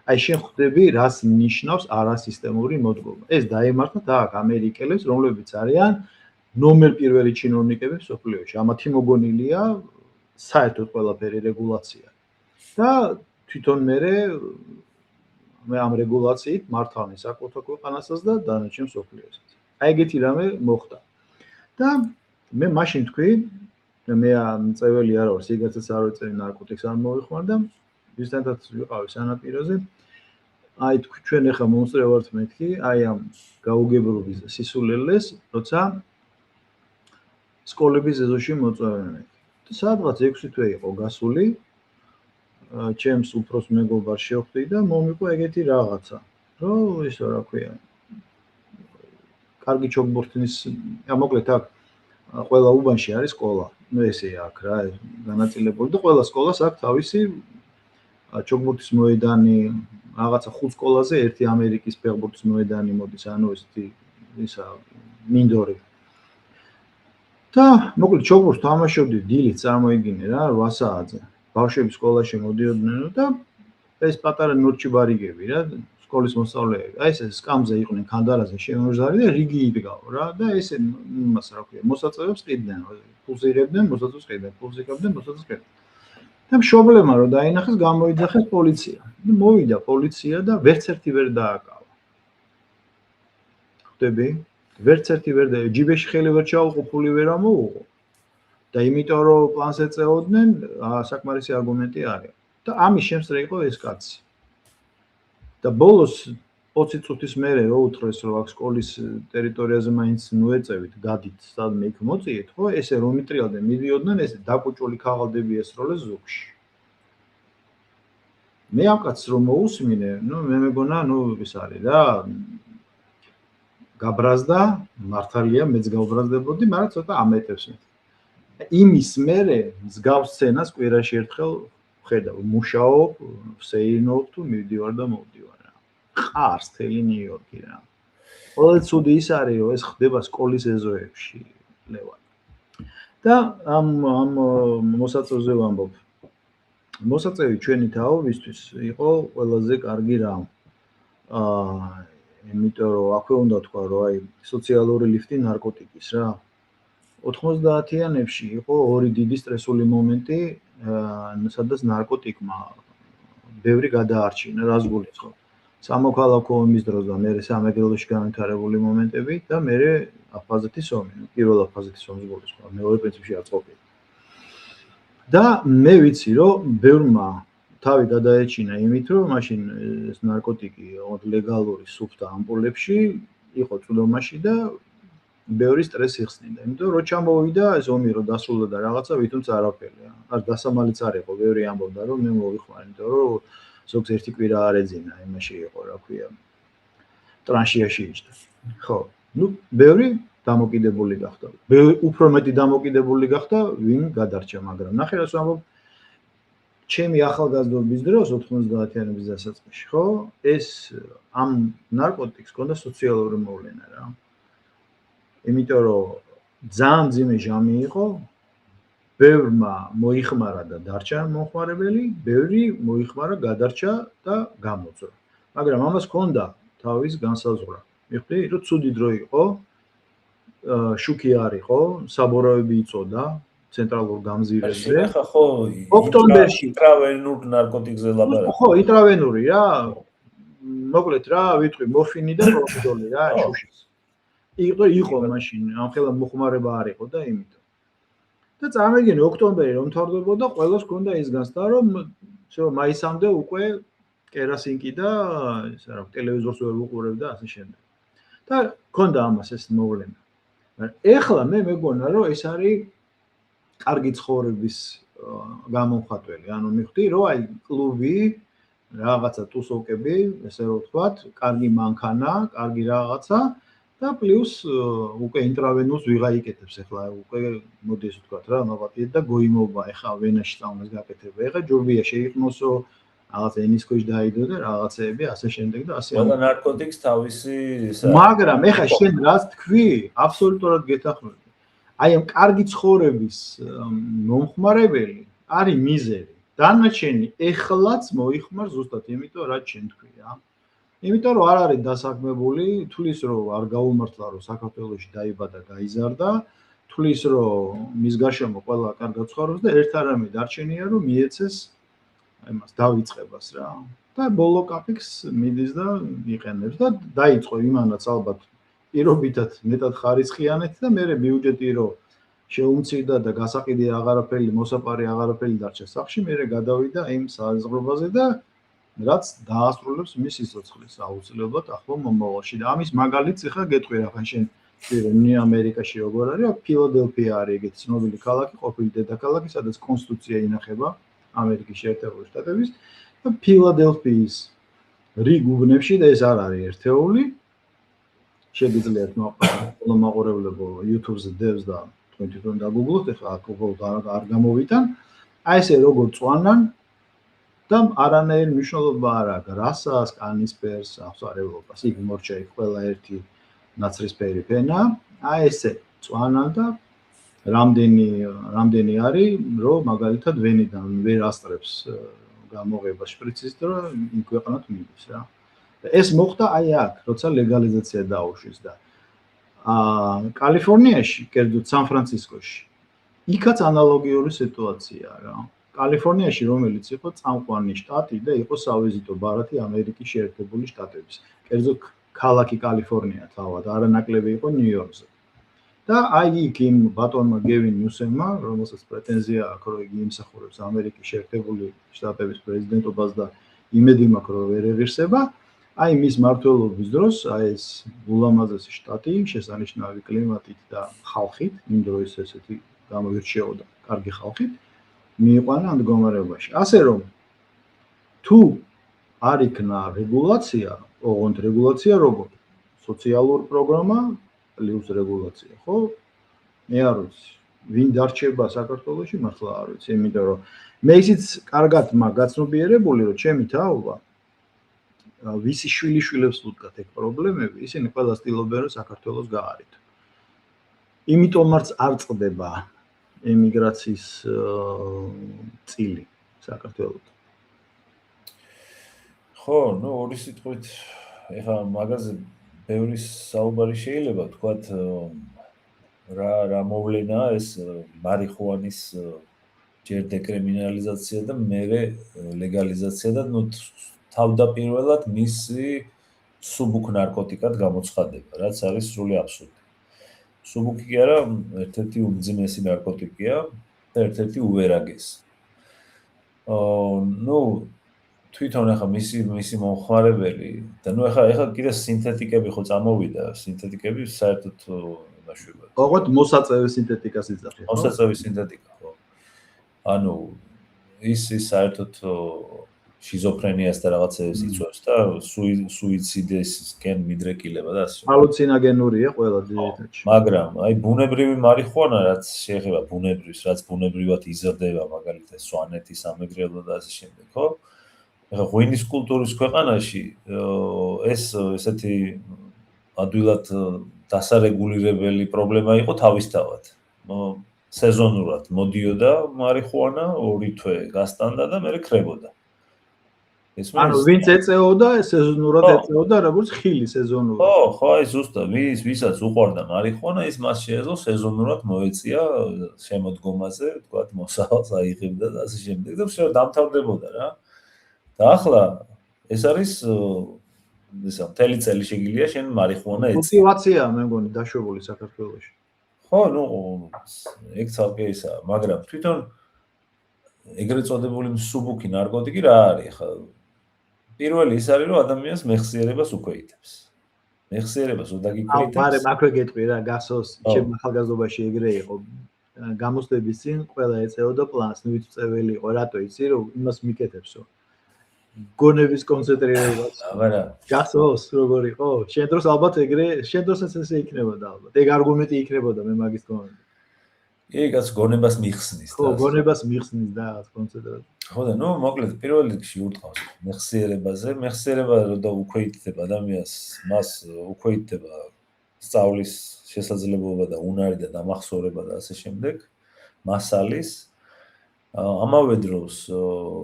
აი შენ ხვდები, რას ნიშნავს არასისტემური მოდგომა. ეს დაემართათ აქ ამერიკელებს, რომლებიც არიან ნომერ პირველი ჩინოვნიკები მსოფლიოში. ამათი მოგონილია საერთოდ ყველაფერი რეგულაცია. და თვითონ მე ამ რეგულაციით მართავენ საკუთარ ქვეყანასაც და დანარჩენ მსოფლიოსაც. აი ეგეთი რამე მოხდა. და მე მაშინ თქვი, მე წეველი არ ვარ, სიგარეტს არ ვეწევი, ნარკოტიკს არ მოვიხმარ და ვისთანაც ვიყავი სანაპიროზე. აი თქვი, ჩვენ ახლა მომსწრევართ მეთქი, აი ამ გაუგებრობის სისულელეს, როცა სკოლების ეზოში მოწვევენ. სადღაც 6 თვე იყო გასული, ჩემს უფროს მეგობარს შევხვდი და მომიყვა ეგეთი რაღაცა, რომ ისო რა ქვია, კარგი ჩოგბურთის, მოკლედ აქ ყველა უბანში არის სკოლა, ესე აქ რა, განაწილებული და ყველა სკოლას აქვს თავისი ჩოგბურთის მოედანი, რაღაცა 5 სკოლაზე ერთი ამერიკის ფეხბურთის მოედანი მოდის, ანუ ესეთი ისა მინდორი. და მოკლედ ჩოგბურთს თამაშობდი დილით, წარმოიდგინე რა, 8 საათზე. ბავშვები სკოლაში მოდიოდნენ და ეს პატარა ნორჩიბარიგები რა, სკოლის მოსწავლეები. აი ეს სკამზე იყვნენ კანდარაზე შემოჟარი და რიგი იდგაო რა და ესე იმას რა ქვია, მოსაწევებს ყიდნენ, ფულს იღებდნენ, მოსაწევს ყიდნენ, ფულს იღებდნენ, მოსაწევს ყიდნენ. და მშობლებმა რომ დაინახეს, გამოიძახეს პოლიცია. მოვიდა პოლიცია და ვერც ერთი ვერ დააკავა. ხვდები? ვერც ერთი ვერ და ჯიბეში ხელი ვერ ჩაუყო, ფული ვერ ამოუყო. და იმიტომ რომ პლანს ეწეოდნენ, საკმარისი არგუმენტი არის. და ამის შემსწრე იყო ეს კაცი. და ბოლოს 20 წუთის მერე რო უთხრეს, რომ აქ სკოლის ტერიტორიაზე მაინც მოეწევით, გადით, სადმე იქ მოწიეთ, ხო, ესე რომ მიტრიალდნენ, მიდიოდნენ, ესე დაკუჭული ქაღალდები ესროლეს ზურგში. მე ამ კაცს რომ მოусმინე, მე მეგონა, ის არის რა, გაბრაზდა, მართალია, მეც გავბრაზდებოდი, მაგრამ ცოტა ამეტებს მე. იმის მერე მსგავს სცენას კვირაში ერთხელ ვხედავ, მუშაობ, ვსეირნოვ თუ მივდივარ და მოვდივარ რა. ყარს თელი ნიუ-იორკი რა. ყველა ცუდი ის არის, რომ ეს ხდება სკოლის ეზოებში, ლევან. და ამ მოსაწევზე ვამბობ. მოსაწევი ჩვენი თაობისთვის იყო ყველაზე კარგი რამ. იმიტომ რომ აქვე უნდა თქვა, რომ აი სოციალური ლიფტი ნარკოტიკის რა. 90-იანებში იყო ორი დიდი სტრესული მომენტი, სადაც ნარკოტიკმა ბევრი გადაარჩინა, რას გულისხმობ. სამოქალაქო ომის დროს და მერე სამეგრელოში განვითარებული მომენტები და მერე აფხაზეთის ომი, პირველ აფხაზეთის ომს გულისხმობ, მეორე პრინციპში არც ყოფილა. და მე ვიცი, რომ ბევრმა თავი გადაეჩინა იმით, რომ მაშინ ეს ნარკოტიკი ლეგალური სუფთა ამპულებში იყო წვდომაში და ბევრი სტრესი იხსნიდა. იმიტომ რომ ჩამოვიდა ეს ომი რომ დასრულდა და რაღაცა ვითომც არაფერი. არ დასამალიც არ იყო, ბევრი ამბობდა რომ მე მოვიხმარ, იმიტომ რომ ზოგს ერთი კვირა არ ეძინა, იმაში იყო, რა ქვია, ტრანშიაში იჯდა. ხო, ბევრი დამოკიდებული გახდა. უფრო მეტი დამოკიდებული გახდა, ვინ გადარჩა, მაგრამ ნახე რას ვამბობ, ჩემი ახალგაზრდობის დროს 90-იანების დასაწყისში, ხო? ეს ამ ნარკოტიკს ჰქონდა სოციალური მოვლენა რა. იმიტომ რომ ძალიან მძიმე ჟამი იყო, ბევრმა მოიხმარა და დარჩა მომხმარებელი, ბევრი მოიხმარა, გადარჩა და გამოძრა. მაგრამ ამას ჰქონდა თავის განსაზღვრა. მიხდი, რომ ცუდი დრო იყო, შუქი არ იყო, საბორავები იწოდა ცენტრალურ გამზირებზე. ახლა ხო ოქტომბერში ინტრავენურ ნარკოტიკზე ლაპარაკობ. ხო, ინტრავენური რა. მოკლედ რა, ვიტყვი მორფინი და პროფიდოლი რა, შუშის. იყო მაშინ, ამ ხელა მოხმარება არ იყო და იმიტომ. და წარმოგიდგენე ოქტომბერი რომ თორდებოდა, ყველას ჰქონდა ის განცდა, რომ მაისამდე უკვე კერასინკი და ისა რა, ტელევიზორს ვერ უყურებ და ასე შემდეგ. და ჰქონდა ამას ეს მოვლენა. ეხლა მე მეგონა რომ ეს არის კარგი ცხოვრების გამომხატველი. ანუ მივხვდი რომ აი კლუბი, რაღაცა ტუსოვკები, ესე რომ ვთქვათ, კარგი მანქანა, კარგი რაღაცა და პლუს უკვე ინტრავენულს ვიღა იკეთებს ახლა უკვე მოდი ესე ვთქვათ რა, ნოვატიეთ და გოიმობა ახლა ვენაში სწავლას გაკეთება. ახლა ჯობია შეიქმნოსო რაღაც ენის ქვეშ დაიდო და რაღაცეები ასე შემდეგ და ასე. ყველა ნარკოტიკს თავისი მაგრამ ახლა შენ რაც თქვი, აბსოლუტურად გეთანხმები. აი ამ კარგი ცხოვრების მომხმარებელი არის მიზერი. დანარჩენი ეხლაც მოიხმარ ზუსტად იმიტომ რაც შენ თქვი რა. იმიტომ რომ არ არის დასაქმებული, თulis რომ არ გაუმართლა რომ საქართველოში დაიბადა, გაიზარდა, თulis რომ მის გარშემო ყველა კარგად ცხოვრობს და ერთ არამე დარჩენია რომ მიეცეს იმას დავიწყებას რა. და ბოლო კაპიქს მიდის და იყენებს და დაიწყო იმანაც ალბათ პირობითად მეტად ხარისხიანეთ და მე ბიუჯეტი რომ შეუმცირდა და გასაყიდი აღარაფერი, მოსაპარი აღარაფერი დარჩა სახში, მე გადავიდა იმ საზღვრებაზე და რაც დაასრულებს მის სიცოცხლეს აუცილებლად ახლო მომავალში და ამის მაგალითს ახლა გეტყვი რა ხან შენ მე ამერიკაში როგორ არის, ფილადელფია არის ეგეთი ცნობილი ქალაქი, ყოფილი დედაქალაქი, სადაც კონსტიტუცია ინახება ამერიკის შეერთებული შტატების და ფილადელფიის რიგ უბნებში და ეს არ არის ერთეული. შეგიძლიათ მაყურებლებო YouTube-ზე დევს და თქვენ თვითონ დაგუგლოთ, ახლა არ გამოვიტან. აი ესე როგორ წვანან და არანაირი მნიშვნელობა არ აქვს რასას, კანისპერს, აღსარებლობას. იქ მორჩა იქ ყველა ერთი ნაცრისფერი ფენა. აი ესე წვანან და რამდენი არის, რომ მაგალითად ვენიდან ვერ ასწრებს გამოღება შპრიცის და იმ ქვეყნად მიდის რა. ეს მოხდა აი აქ, როცა ლეგალიზაცია დაუშვეს და კალიფორნიაში, კერძოდ სან-ფრანცისკოში, იქაც ანალოგიური სიტუაციაა რა. კალიფორნიაში, რომელიც იყო წამყვანი შტატი და იყო სავიზიტო ბარათი ამერიკის შეერთებული შტატების. კერძოდ ქალაქი კალიფორნია თავად, არანაკლები იყო ნიუ-იორკზე. და აი იქ იმ ბატონმა გევინ ნიუსემმა, რომელსაც პრეტენზია აქვს, რომ იგი იმსახურებს ამერიკის შეერთებული შტატების პრეზიდენტობას და იმედი მაქვს, რომ ვერ ეღირსება, აი მის მმართველობის დროს, აი ეს ულამაზესი შტატი, შესანიშნავი კლიმატით და ხალხით, იმ დროის ესეთი გამოირჩეოდა კარგი ხალხით, მიიყვანა ამ მდგომარეობაში. ასე რომ თუ არ იქნა რეგულაცია, ოღონდ რეგულაცია როგორ? სოციალური პროგრამა პლუს რეგულაცია, ხო? მე არ ვიცი. ვინ დარჩება საქართველოში, მართლა არ ვიცი, იმიტომ რომ მე ისიც კარგად მაქვს გაცნობიერებული, რომ ჩემი თაობა ვისი შვილიშვილებს უთქათ ეგ პრობლემები, ისინი ყველა ცდილობენ რომ საქართველოს გაარიდო. იმიტომაც არ წყდება ემიგრაციის წილი საქართველოს. ხო, ნუ ორი სიტყვით ეხლა მაგაზე ბევრი საუბარი შეიძლება თქვათ რა მოვლენა ეს მარიხუანის ჯერ დეკრიმინალიზაცია და მერე ლეგალიზაცია და ნუ თავდაპირველად მისი სუბუქ ნარკოტიკად გამოცხადება, რაც არის სრული აბსურდი. სუბუქი კი არა, ერთ-ერთი უმძიმესი ნარკოტიკია და ერთ-ერთი უვერაგესი. ნუ თვითონ ახლა მისი მომხმარებელი და ნუ ახლა კიდე სინთეტიკები ხო წამოვიდა, სინთეტიკები საერთოდ იმაშვება. ოღონდ მოსაწევი სინთეტიკას იძახი, ხო? მოსაწევი სინთეტიკა, ხო. ანუ ის საერთოდ შიზოფრენიას და რაღაცებს იწვევს და სუიციდისკენ მიდრეკილება და ასე. ჰალუცინოგენურია ყველა ძირითადად. მაგრამ აი ბუნებრივი მარიხუანა რაც შეეხება ბუნებრივს, რაც ბუნებრივად იზრდება, მაგალითად სვანეთი, სამეგრელო და ასე შემდეგ, ხო? ახლა ღვინის კულტურის ქვეყანაში ეს ესეთი ადვილად დასარეგულირებელი პრობლემა იყო თავისთავად. სეზონურად მოდიოდა მარიხუანა, 2 თვე გასტანდა და მერე ქრებოდა. ანუ ვინც ეწეოდა, სეზონურად ეწეოდა, როგორც ხილი სეზონურად. ხო, აი ზუსტად, ვისაც უყვარდა მარიხუანა, ის მას შეეძლო სეზონურად მოეწია შემოდგომაზე, თქვათ, მოსავალს აიღებდა და ასე შემდეგ და всё დამთავრდებოდა რა. და ახლა ეს არის ისა მთელი წელი შეგიძლია შენ მარიხუანა ეწე. კულტივაცია მე მგონი დაშვებული საქართველოში. ხო, ნუ ეგ ცალკე ისა, მაგრამ თვითონ ეგრეთ წოდებული სუბუქი ნარკოტიკი რა არის ხა? პირველი ის არის, რომ ადამიანს მეხსიერებას უქვეითებს. მეხსიერებას უდაგიქვეითებს. მაგრამ აქვე გეტყვი რა, გასოს ჩემ ახალგაზრდობაში ეგრე იყო. გამოსვლების წინ ყველა ეწეოდა პლანს, ნუ ვიწეველი იყო, რატო იცი, რომ იმას მიკეთებსო. გონების კონცენტრირებას. აბარა. გასოს როგორ იყო? შენ დროს ალბათ ეგრე, შენ დროსაც ესე იქნებოდა ალბათ. ეგ არგუმენტი იქნებოდა მე მაგის თქმა. ეგაც გონებას მიხსნის და. ხო, გონებას მიხსნის და კონცენტრირებას. ხო და ნუ მოკლედ პირველ რიგში ურტყავს მეხსიერებაზე, მეხსიერება და უქვეითდება ადამიანს, მას უქვეითდება სწავლის შესაძლებლობა და უნარი და დამახსოვრება და ასე შემდეგ, მასალის ამავე დროს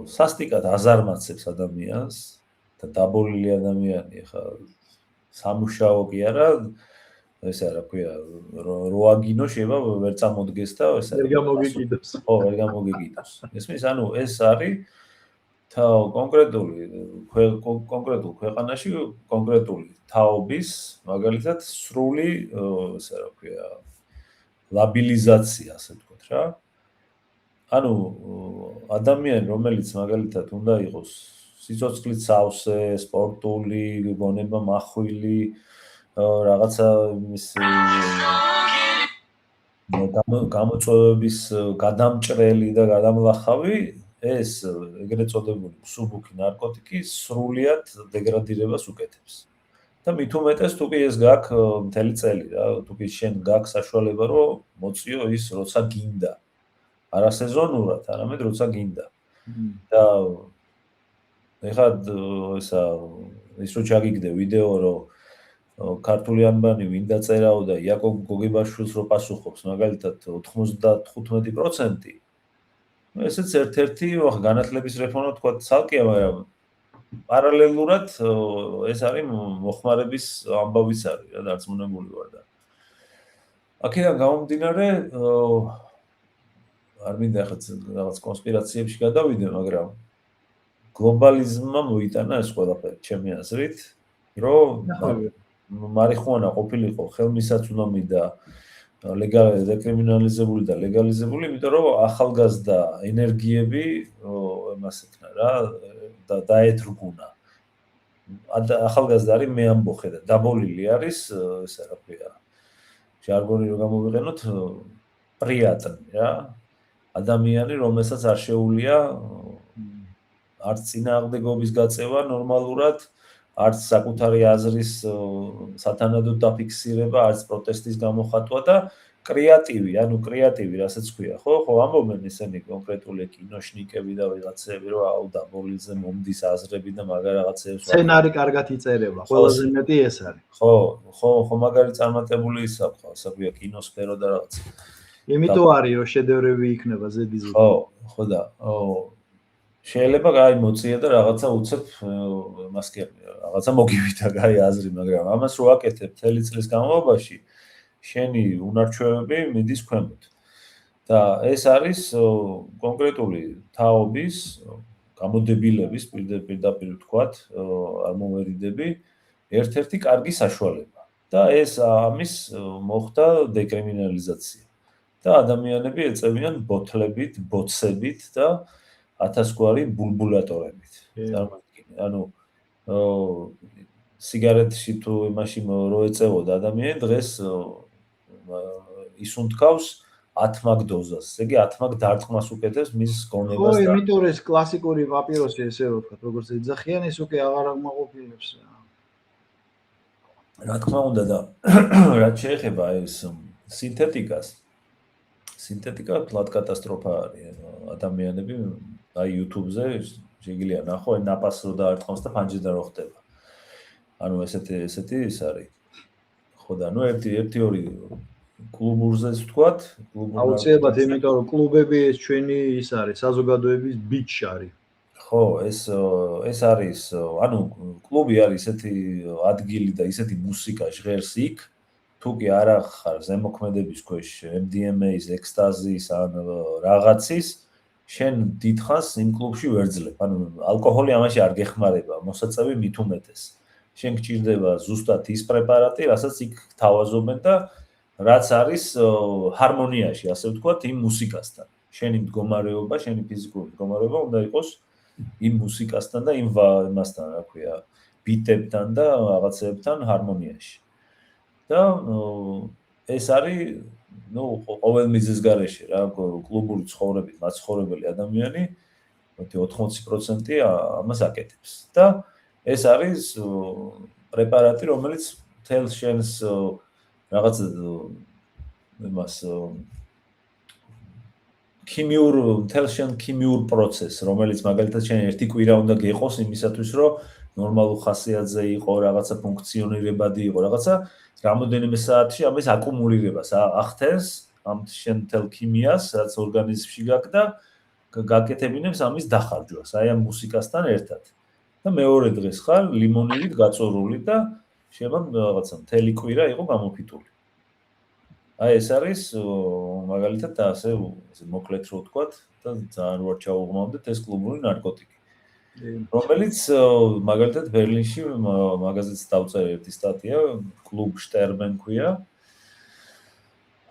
სასტიკად აზარმაცებს ადამიანს და დაბოლილი ადამიანი ხა სამუშაო კი არა ესე რა ქვია როაგინო შევა ვერ წამოდგეს და ესე ვერ გამოგიგიდოს. ხო, ვერ გამოგიგიდოს. ესმის, ანუ ეს არის კონკრეტულ ქვეყანაში კონკრეტული თაობის მაგალითად სრული ესე რა ქვია ლაბილიზაცია, ასე ვთქვათ რა. ანუ ადამიანი, რომელიც მაგალითად უნდა იყოს სიცოცხლით სავსე, სპორტული, გონება მახვილი, რაღაცა ის გამოწვევების გადამჭრელი და გადამლახავი, ეს ეგრეთ წოდებული სუბუქი ნარკოტიკი სრულიად დეგრადირებას უკეთებს. და მით უმეტეს თუ კი ეს გაქვს მთელი წელი რა, თუ კი შენ გაქვს საშუალება რომ მოწიო ის როცა გინდა. არა სეზონურად, არამედ როცა გინდა. და ეხლა ის რო ჩაგიგდე ვიდეო რომ ქართული ანბანი ვინ დაწერაო და იაკობ გოგებაშვილს რო პასუხობს მაგალითად 95%. ესეც ერთ-ერთი განათლების რეფორმა თქვა ცალკეა, მაგრამ პარალელურად ეს არის მოხმარების ამბავიც არის რა, დარწმუნებული ვარ და აქედან გამომდინარე არ მინდა ახლა რაღაც კონსპირაციებში გადავიდე, მაგრამ გლობალიზმმა მოიტანა ეს ყველაფერი ჩემი აზრით, რომ მარიხუანა ყოფილიყო ხელმისაწვდომი და დეკრიმინალიზებული და ლეგალიზებული, იმიტომ რომ ახალგაზრდა ენერგიები იმას ეკნა რა და დაეთრგუნა. ახალგაზრდა არის მეამბოხე და დაბოლილი არის ესე რა ქვია. ჟარგონი რო გამოვიყენოთ პრიატნი რა. ადამიანი, რომელსაც არ შეუძლია არც წინააღმდეგობის გაწევა ნორმალურად, არც საკუთარი აზრის სათანადოდ დაფიქსირება, არც პროტესტის გამოხატვა და კრეატივი, ანუ კრეატივი, რასაც ქვია, ხო? ხო, ამბობენ ისინი კონკრეტული კინოშნიკები და ვიღაცები, რომ აუ დაბოლიზე მომდის აზრები და მაგარ რაღაცებს. სცენარი კარგად იწერება, ყველაზე მეტი ეს არის. ხო, მაგარი წარმატებული ის აქვს, ასე ქვია, კინოსფერო და რაღაც. იმიტომ არის, რომ შედევრები იქნება ზედიზედ. ხო და შეიძლება კაი მოწია და რაღაცა უცებ მასკერნი, რაღაცა მოგივიდა კაი აზრი, მაგრამ ამას რო აკეთებ მთელი წლის განმავლობაში, შენი უნარჩვევები მიდის ქვემოთ. და ეს არის კონკრეტული თაობის გამოდებილების პირდაპირ ვთქვათ, არ მომერიდები, ერთ-ერთი კარგი საშუალება. და ეს ამის მოხდა დეკრიმინალიზაცია. და ადამიანები ეწევიან ბოთლებით, ბოცებით და 1000 გვარი ბულბულატორებით. წარმოიდგინე, ანუ სიგარეტში თუ იმაში რო ეწევოდა ადამიანი, დღეს ისუნთქავს 10 მაგ დოზას. ესე იგი 10 მაგ დარტყმას უკეთებს მის გონებას და იმიტომ ეს კლასიკური პაპიროსი ესე რო ვთქვათ, როგორც ეძახიან, ეს უკვე აღარ აღმოყოფილებს. რა თქმა უნდა და რაც შეეხება ეს სინთეტიკას, სინთეტიკა თლად კატასტროფა არის. ადამიანები აი YouTube-ზე შეგიძლია ნახო, ნაპას რო დაარტყმავს და ფანჯრიდან რო ხდება. ანუ ესეთი ის არის. ხო და ნუ ერთი ორი კლუბურზეც ვთქვათ, აუცილებლად, იმიტომ რომ კლუბები ეს ჩვენი ის არის, საზოგადოების ბიჭი არის. ხო, ეს არის, ანუ კლუბი არის ესეთი ადგილი და ესეთი მუსიკა ჟღერს იქ, თუ კი არ ახარ ზემოქმედების ქვეშ, MDMA-ის, ეკსტაზის ან რაღაცის, შენ დიდხანს იმ კლუბში ვერ ძლებ. ანუ ალკოჰოლი ამაში არ გეხმარება, მოსაწევი მით უმეტეს. შენ გჭირდება ზუსტად ის პრეპარატი, რასაც იქ თავაზობენ და რაც არის ჰარმონიაში, ასე ვთქვათ, იმ მუსიკასთან. შენი მდგომარეობა, შენი ფიზიკური მდგომარეობა უნდა იყოს იმ მუსიკასთან და იმასთან, რა ქვია, ბიტებთან და რაღაცებთან ჰარმონიაში. და ეს არის, ნუ, ყოველ მიზეზის გარეშე რა, კლუბური ცხოვრებით მაცხოვრებელი ადამიანი, 80% ამას აკეთებს. და ეს არის პრეპარატი, რომელიც მთელ შენს რაღაც იმას ქიმიურ პროცესს, რომელიც მაგალითად შენ ერთი კვირა უნდა გეყოს იმისათვის, რომ ნორმალურ ხასიათზე იყო, რაღაცა ფუნქციონირებადი იყო, რაღაცა რამოდენიმე საათში ამის აკუმულირებას ახდენს ამ შენ მთელ ქიმიას, რაც ორგანიზმში გაქვს და გაკეთებინებს ამის დახარჯვას, აი ამ მუსიკასთან ერთად. და მეორე დღეს ხარ ლიმონივით გაწურული და შემა რაღაცა მთელი კვირა იყო გამოფიტული. აი ეს არის მაგალითად ასე მოკლედ რო ვთქვათ და ძალიან რო ჩაუღმავდეთ ეს კლუბური ნარკოტიკი. რომელიც მაგალითად ბერლინში მაგაზეც დავწერე ერთი სტატია, კლუბ შტერბენ ქვია,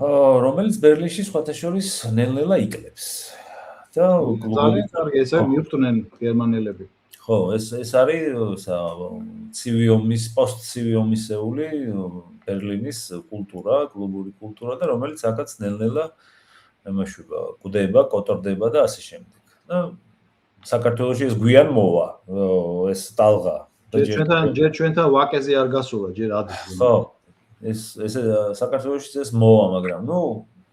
რომელიც ბერლინში სხვათა შორის ნელ-ნელა იკლებს. და კლუბური კარგი ესე მიუწვნენ გერმანელები. ხო, ეს არის ცივი ომის, პოსტცივი ომისეული ბერლინის კულტურა, კლუბური კულტურა და რომელიც აქაც ნელ-ნელა იმაშუება, კვდება, კოტორდება და ასე შემდეგ. და საქართველოში ეს გვიან მოვა, ეს ტალღა. ჯერ ჩვენთან ვაკეზე არ გასულა, ჯერ ადგილზე. ხო, ეს საქართველოში ეს მოვა, მაგრამ ნუ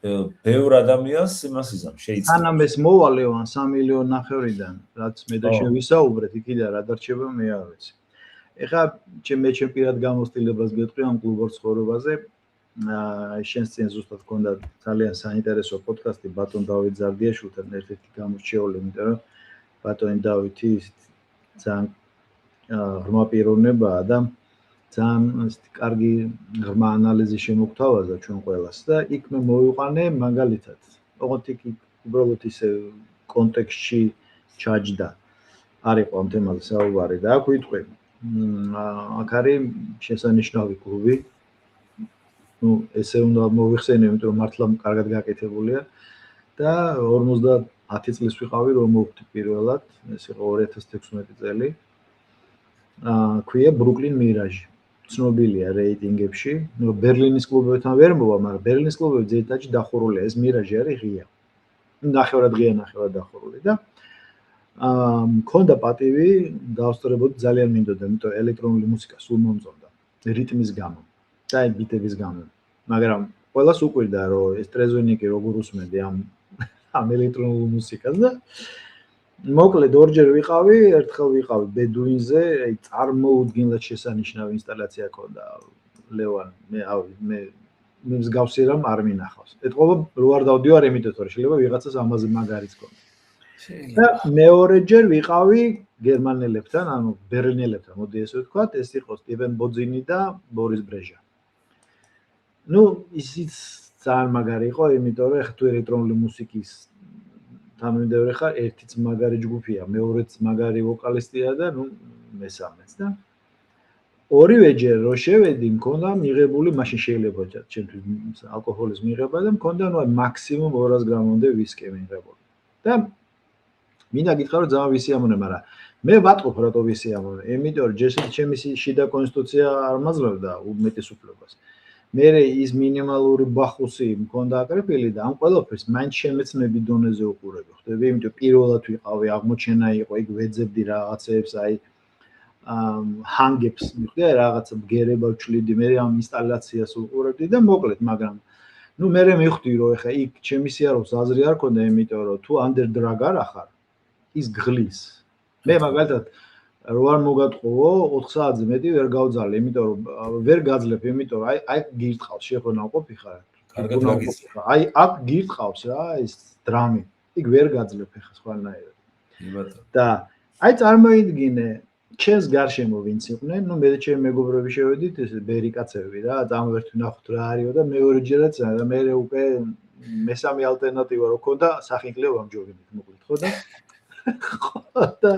ბევრ ადამიანს იმას იზამ შეიძლება. სანამ ეს მოვა ლევან 3 მილიონი ნახევრიდან, რაც მე და შევისაუბრეთ, იქიდან რა დარჩება მე არ ვიცი. ეხლა მე პირად გამოცდილებას გეტყვი ამ კლუბურ ცხოვრებაზე. შენს წინ ზუსტად გქონდა ძალიან საინტერესო პოდკასტი ბატონ დავით ზარდიაშვილთან ერთ-ერთი გამორჩეული, იმიტომ რომ ბატონი დავითი ძალიან ღრმა პიროვნებაა და ძალიან კარგი ღრმა ანალიზი შემოგთავაზა ჩვენ ყველას და იქ მე მოვიყვანე მაგალითად. ოღონდ იქ უბრალოდ ისე კონტექსტში ჩაჯდა. არ იყო ამ თემაზე საუბარი და აქ ვიტყვი. აქ არის შესანიშნავი კლუბი. ნუ ესე უნდა მოვიხსენე, იმიტომ რომ მართლა კარგად გაკეთებულია და 50 წლის ვიყავი რომ მოვხდი პირველად, ეს იყო 2016 წელი. ქვია ბრუკლინ მირაჟი. ცნობილია რეიტინგებში. ნუ ბერლინის კლუბებთან ვერ მოვა, მაგრამ ბერლინის კლუბები ძირითადად დახურულია. ეს მირაჟი არის ღია. ნახევრად ღია, ნახევრად დახურული და მქონდა პატივი დავსწრებოდი ძალიან მინდოდა, იმიტომ ელექტრონული მუსიკა სულ მომწონდა რიტმის გამო და ბიტების გამო. მაგრამ ყველას უყვირდა რომ ეს ტრეზონიკი როგორ უსმენდი ამ ელექტრონულ მუსიკას და მოკლედ ორჯერ ვიყავი, ერთხელ ვიყავი ბედუინზე, აი წარმოუდგენლად შესანიშნავი ინსტალაცია ქონდა ლევან, მე მსგავსი რამ არ მინახავს. ეთყობა რო არ დავდივარ ემიტეთ, რომ შეიძლება ვიღაცას ამაზე მაგარიც ქონდა. და მეორეჯერ ვიყავი გერმანელებთან, ანუ ბერლინელებთან, მოდი ესე ვთქვათ, ეს იყო სტივენ ბოძინი და ბორის ბრეჟა. ნუ ისიც ძალიან მაგარი იყო, იმიტომ რომ ეხლა თუ ელექტრონული მუსიკის თამამდებარე ხარ, ერთიც მაგარი ჯგუფია, მეორეც მაგარი ვოკალისტია და ნუ მესამეც და ორივეჯერ რო შევედი, მქონდა მიღებული, მაშინ შეიძლება ჩემთვის ალკოჰოლის მიღება და მქონდა ნუ მაქსიმუმ 200 გრამამდე ვისკი მიღებული. და მინდა გითხრა რომ ძალიან ვისიამოვნე, მაგრამ მე ვატყობ რატო ვისიამოვნე, იმიტომ რომ ჯერ ჩემი შიდა კონსტიტუცია არ მაძლევდა უმეტეს უფლებას. მე ის მინიმალური ბახუსი მქონდა აკრეფილი და ამ ყველაფერს მაინც შემეცნები დონეზე უყურები, ხდები? იმიტომ პირველად ვიყავი, აღმოჩენა იყო, იქ ვეძებდი რაღაცებს, აი ჰანგებს მიხდი, რაღაცა ბგერება ვჩლიდი, მე ამ ინსტალაციას უყურებდი და მოკლედ, მაგრამ ნუ მე მივხვდი რომ ეხა იქ ჩემი სიარულს აზრი არ ქონდა, იმიტომ რომ თუ under drug არ ახარ, ის გღლის. მე მაგალითად რო არ მოგატყუო 4 საათზე მეტი ვერ გავძალე, იმიტომ რომ ვერ გაძლებ, იმიტომ რომ აი გირტყავს, შეღონავყოფი ხარ. კარგად გაგიცი. აი აქ გირტყავს რა, ეს დრამი. იქ ვერ გაძლებ ეხა სხვანაირად. კი ბატონო. და აი წარმოიდგინე ჩემს გარშემო ვინც იყვნენ, ნუ მე და ჩემი მეგობრები შევედით, ეს ბერი კაცები რა, დამვერთ ვნახოთ რა არისო და მეორეჯერაც და მე უკვე მესამე ალტერნატივა რო ქონდა, სახინკლია ვამჯობინეთ, მოკლედ ხო და და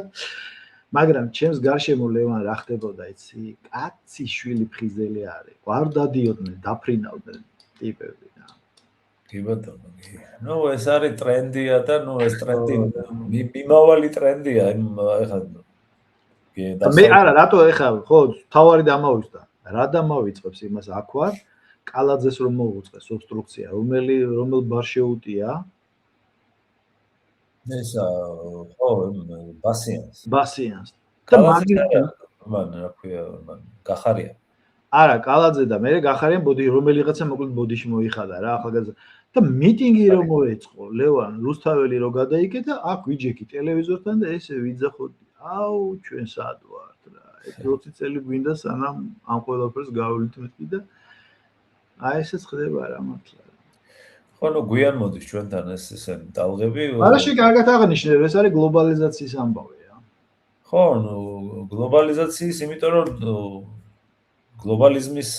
მაგრამ ჩემს გარშემო ლევან რა ხდებოდა იცი? კაცი შვილი ფხიზელი არის. არ დადიოდნენ, დაფრინავდნენ ტიპები რა. კი ბატონო. ნუ ეს არის ტრენდია და ნუ ეს ტრენდი მიმავალი ტრენდია, ეხლა მე არა, რატო ეხლა ხო, თავარი დამავიწყდა. რა დამავიწყებს იმას აქ ვარ? კალაძეს რომ მოუწყეს ობსტრუქცია, რომელ ბარ შეუტია? ესა ხო, ბასიანს. ბასიანს. და მან რა ქვია, გახარია. არა, კალაძე და მე გახარიან ბოდი, რომელიღაცა მოკლედ ბოდიში მოიხადა რა, ახალგაზრდა. და მიტინგი რომ მოეწყო, ლევან რუსთაველი რო გადაიკეთა, აქ ვიჯექი ტელევიზორთან და ესე ვიძახოდი. აუ, ჩვენ სად ვართ რა. ეს 20 წელი გვინდა სანამ ამ ყველაფერს გავვითმეტი და აი ესეც ხდება რა მართლა. ხო, ნუ გვიან მოდის ჩვენთან ეს ესენი ტალღები. არაში კარგად აღნიშნე, ეს არის გლობალიზაციის ამბავი რა. ხო, ნუ გლობალიზაციის, იმიტომ რომ გლობალიზმის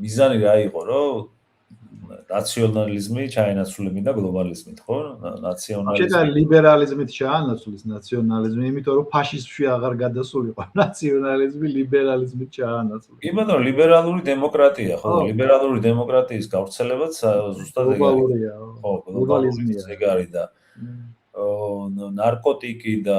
მიზანი რა იყო, რომ ნაციონალიზმი ჩაენაცვლებინა გლობალიზმით, ხო? ნაციონალიზმი. შეიძლება ლიბერალიზმით ჩაანაცვლეს ნაციონალიზმი, იმიტომ რომ ფაშიზმში აღარ გადასულიყო ნაციონალიზმი ლიბერალიზმით ჩაანაცვლეს. კი ბატონო, ლიბერალური დემოკრატია, ხო? ლიბერალური დემოკრატიის გავრცელებაც ზუსტად გლობალურია. ხო, გლობალიზმია ეგ არის და ნარკოტიკი და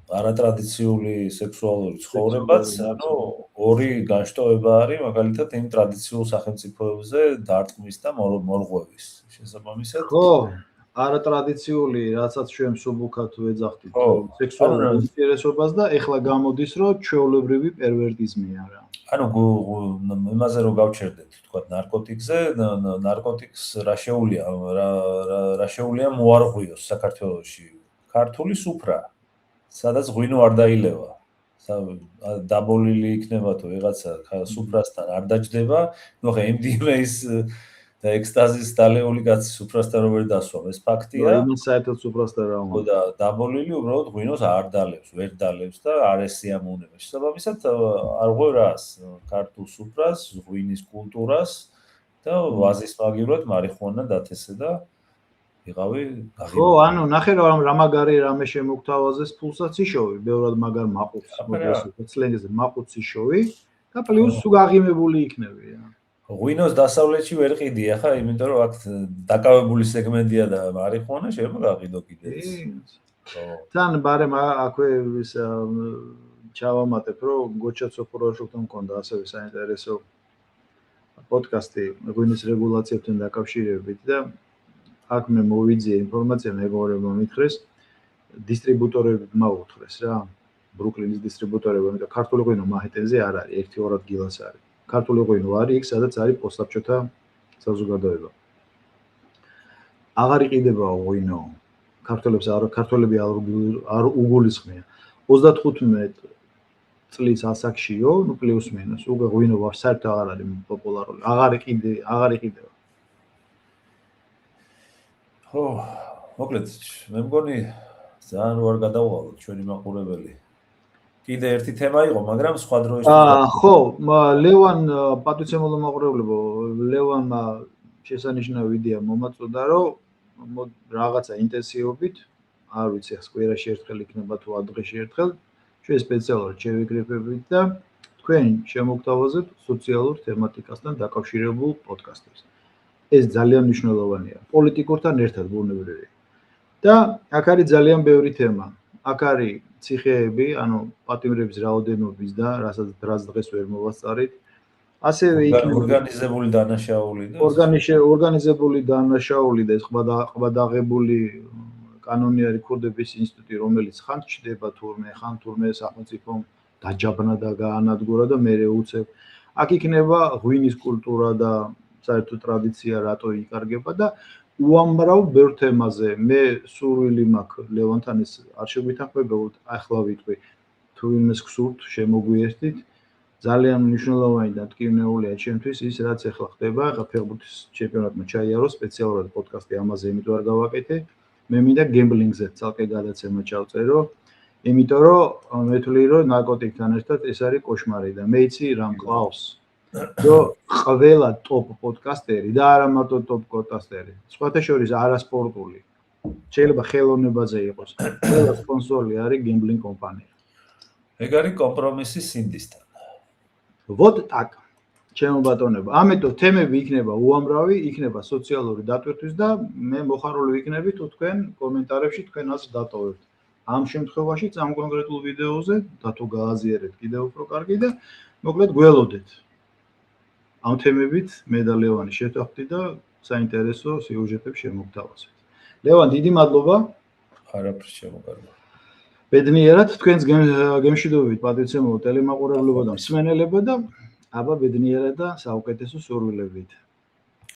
არატრადიციული სექსუალური ცხოვრებაც, ანუ ორი განშტოება არის მაგალითად იმ ტრადიციულ სახელმწიფოებზე დარტყმის და მორღვევის შესაბამისად. ხო, არატრადიციული, რაცაც ჩვენ მსუბუქად ვეძახდით, სექსუალურ ინტერესობას და ეხლა გამოდის, რომ ჩვეულებრივი პერვერტიზმია რა. ანუ იმაზე რომ გავჩერდეთ, თქვა ნარკოტიკზე, ნარკოტიკს რა შეუძლია მოარღვიოს საქართველოში. ქართული სუფრა, სადაც ღვინო არ დაილევა. დაბოლილი იქნება თუ ვიღაცა სუფრასთან არ დაჯდება, ნუ ხა MDMA-ის და ექსტაზის დალეული კაცი სუფრასთან რომ ვერ დასვა, ეს ფაქტია. იმის საერთოდ სუფრასთან რა უნდა. და დაბოლილი უბრალოდ ღვინოს არ დალევს, ვერ დალევს და არ ესიამოვნება. შესაბამისად არ ღვევს ქართულ სუფრას, ღვინის კულტურას და ვაზის მაგივრად მარიხუანა დათესე და ვიღავი ხო, ანუ ნახე რა მაგარი რამე შემოგთავაზეს ფულსაც იშოვი, ბევრად მაგარ მაყუთს, მოკლედ სლენგზე მაყუთს იშოვი და პლუს თუ გაღიმებული იქნები რა. ღვინოს დასავლეთში ვერ ყიდი ახლა, იმიტომ რომ აქ დაკავებული სეგმენტია და მარიხუანა შეიძლება გაყიდო კიდეც. ხო. თან ბარემ აქვე ის ჩავამატებ, რომ გოჩა სოფოროშოვთან მქონდა ასევე საინტერესო პოდკასტი ღვინის რეგულაციებთან დაკავშირებით და აქ მე მოვიძიე ინფორმაცია მეგობრებმა მითხრეს, დისტრიბუტორებმა მოუთხრეს რა, ბრუკლინის დისტრიბუტორებმა, იმიტომ ქართული ღვინო მანჰეტენზე არ არის, 1-2 დილას არის. ქართული ღვინო არის იქ, სადაც არის პოსტსაბჭოთა საზოგადოება. აღარ იყიდება ღვინო. ქართველები არ უგულისხმია. 35 წლის ასაკშიო, ნუ პლუს მინუს, უკვე ღვინო საერთოდ აღარ არის პოპულარული. აღარ იყიდება. ხო, მოკლედ, მე მგონი ძალიან ვარ გადავალოთ ჩვენი მაყურებელი. კიდე ერთი თემა იყო, მაგრამ სხვა დროის ხო, ლევან პატივცემულო მაყურებლებო, ლევანმა შესანიშნავი იდეა მომაწოდა, რომ რაღაცა ინტენსივობით, არ ვიცი, კვირაში ერთხელ იქნება თუ დღეში ერთხელ, ჩვენ სპეციალურად შევიკრიფებით და თქვენ შემოგთავაზებთ სოციალურ თემატიკასთან დაკავშირებულ პოდკასტებს. ეს ძალიან მნიშვნელოვანია. პოლიტიკურთან ერთად ბუნებრივია. და აქ არის ძალიან ბევრი თემა. აქ არის ციხეები, ანუ პატიმრების რაოდენობის და რასაც დღეს ვერ მოვასწარით. ასევე იქნება ორგანიზებული დანაშაული და ორგანიზებული დანაშაული და ეს ყბადაღებული კანონიერი ქურდების ინსტიტუტი, რომელიც ხან ჩდება თურმე სახელმწიფომ დაჯაბნა და გაანადგურა და მერე უცებ. აქ იქნება ღვინის კულტურა და საერთო ტრადიცია რატო იკარგება და უამრავ ბევრ თემაზე მე სურვილი მაქვს ლევანთან ეს არ შეგვითანხმებოდ ახლა ვიტყვი თუ იმეს გსურთ შემოგვიერთდით ძალიან მნიშვნელოვანი და ტკივნეულია ჩემთვის ის რაც ახლა ხდება ახლა ფეხბურთის ჩემპიონატმა ჩაიარო სპეციალურად პოდკასტი ამაზე იმიტომ არ გავაკეთე მე მინდა გემბლინგზე ცალკე გადაცემა ჩავწერო იმიტომ რომ მეთვლი რომ ნარკოტიკთან ერთად ეს არის კოშმარი და მე იცი რა მყავს რომ ყველა ტოპ პოდკასტერი და არა მარტო ტოპ პოდკასტერი, სხვათა შორის არასპორტული, შეიძლება ხელოვნებაზე იყოს, ყველა სპონსორი არის გემბლინგ კომპანია. ეგ არის კომპრომისი სინდისთან. Вот так. ჩემო ბატონებო, ამიტომ თემები იქნება უამრავი, იქნება სოციალური დატვირთვის და მე მოხარული ვიქნები თუ თქვენ კომენტარებში თქვენ ას დატოვებთ. ამ შემთხვევაში ამ კონკრეტულ ვიდეოზე და თუ გააზიარეთ კიდევ უფრო კარგი და მოკლედ გველოდეთ. ამ თემებით მე და ლევანი შევხვდით და საინტერესო სიუჟეტებს შემოგთავაზეთ. ლევან, დიდი მადლობა. არაფერს შემოგარგო. ბედნიერად თქვენს გემშვიდობებით პატივცემულო ტელემაყურებლებო და მსმენელებო და აბა ბედნიერად და საუკეთესო სურვილებით.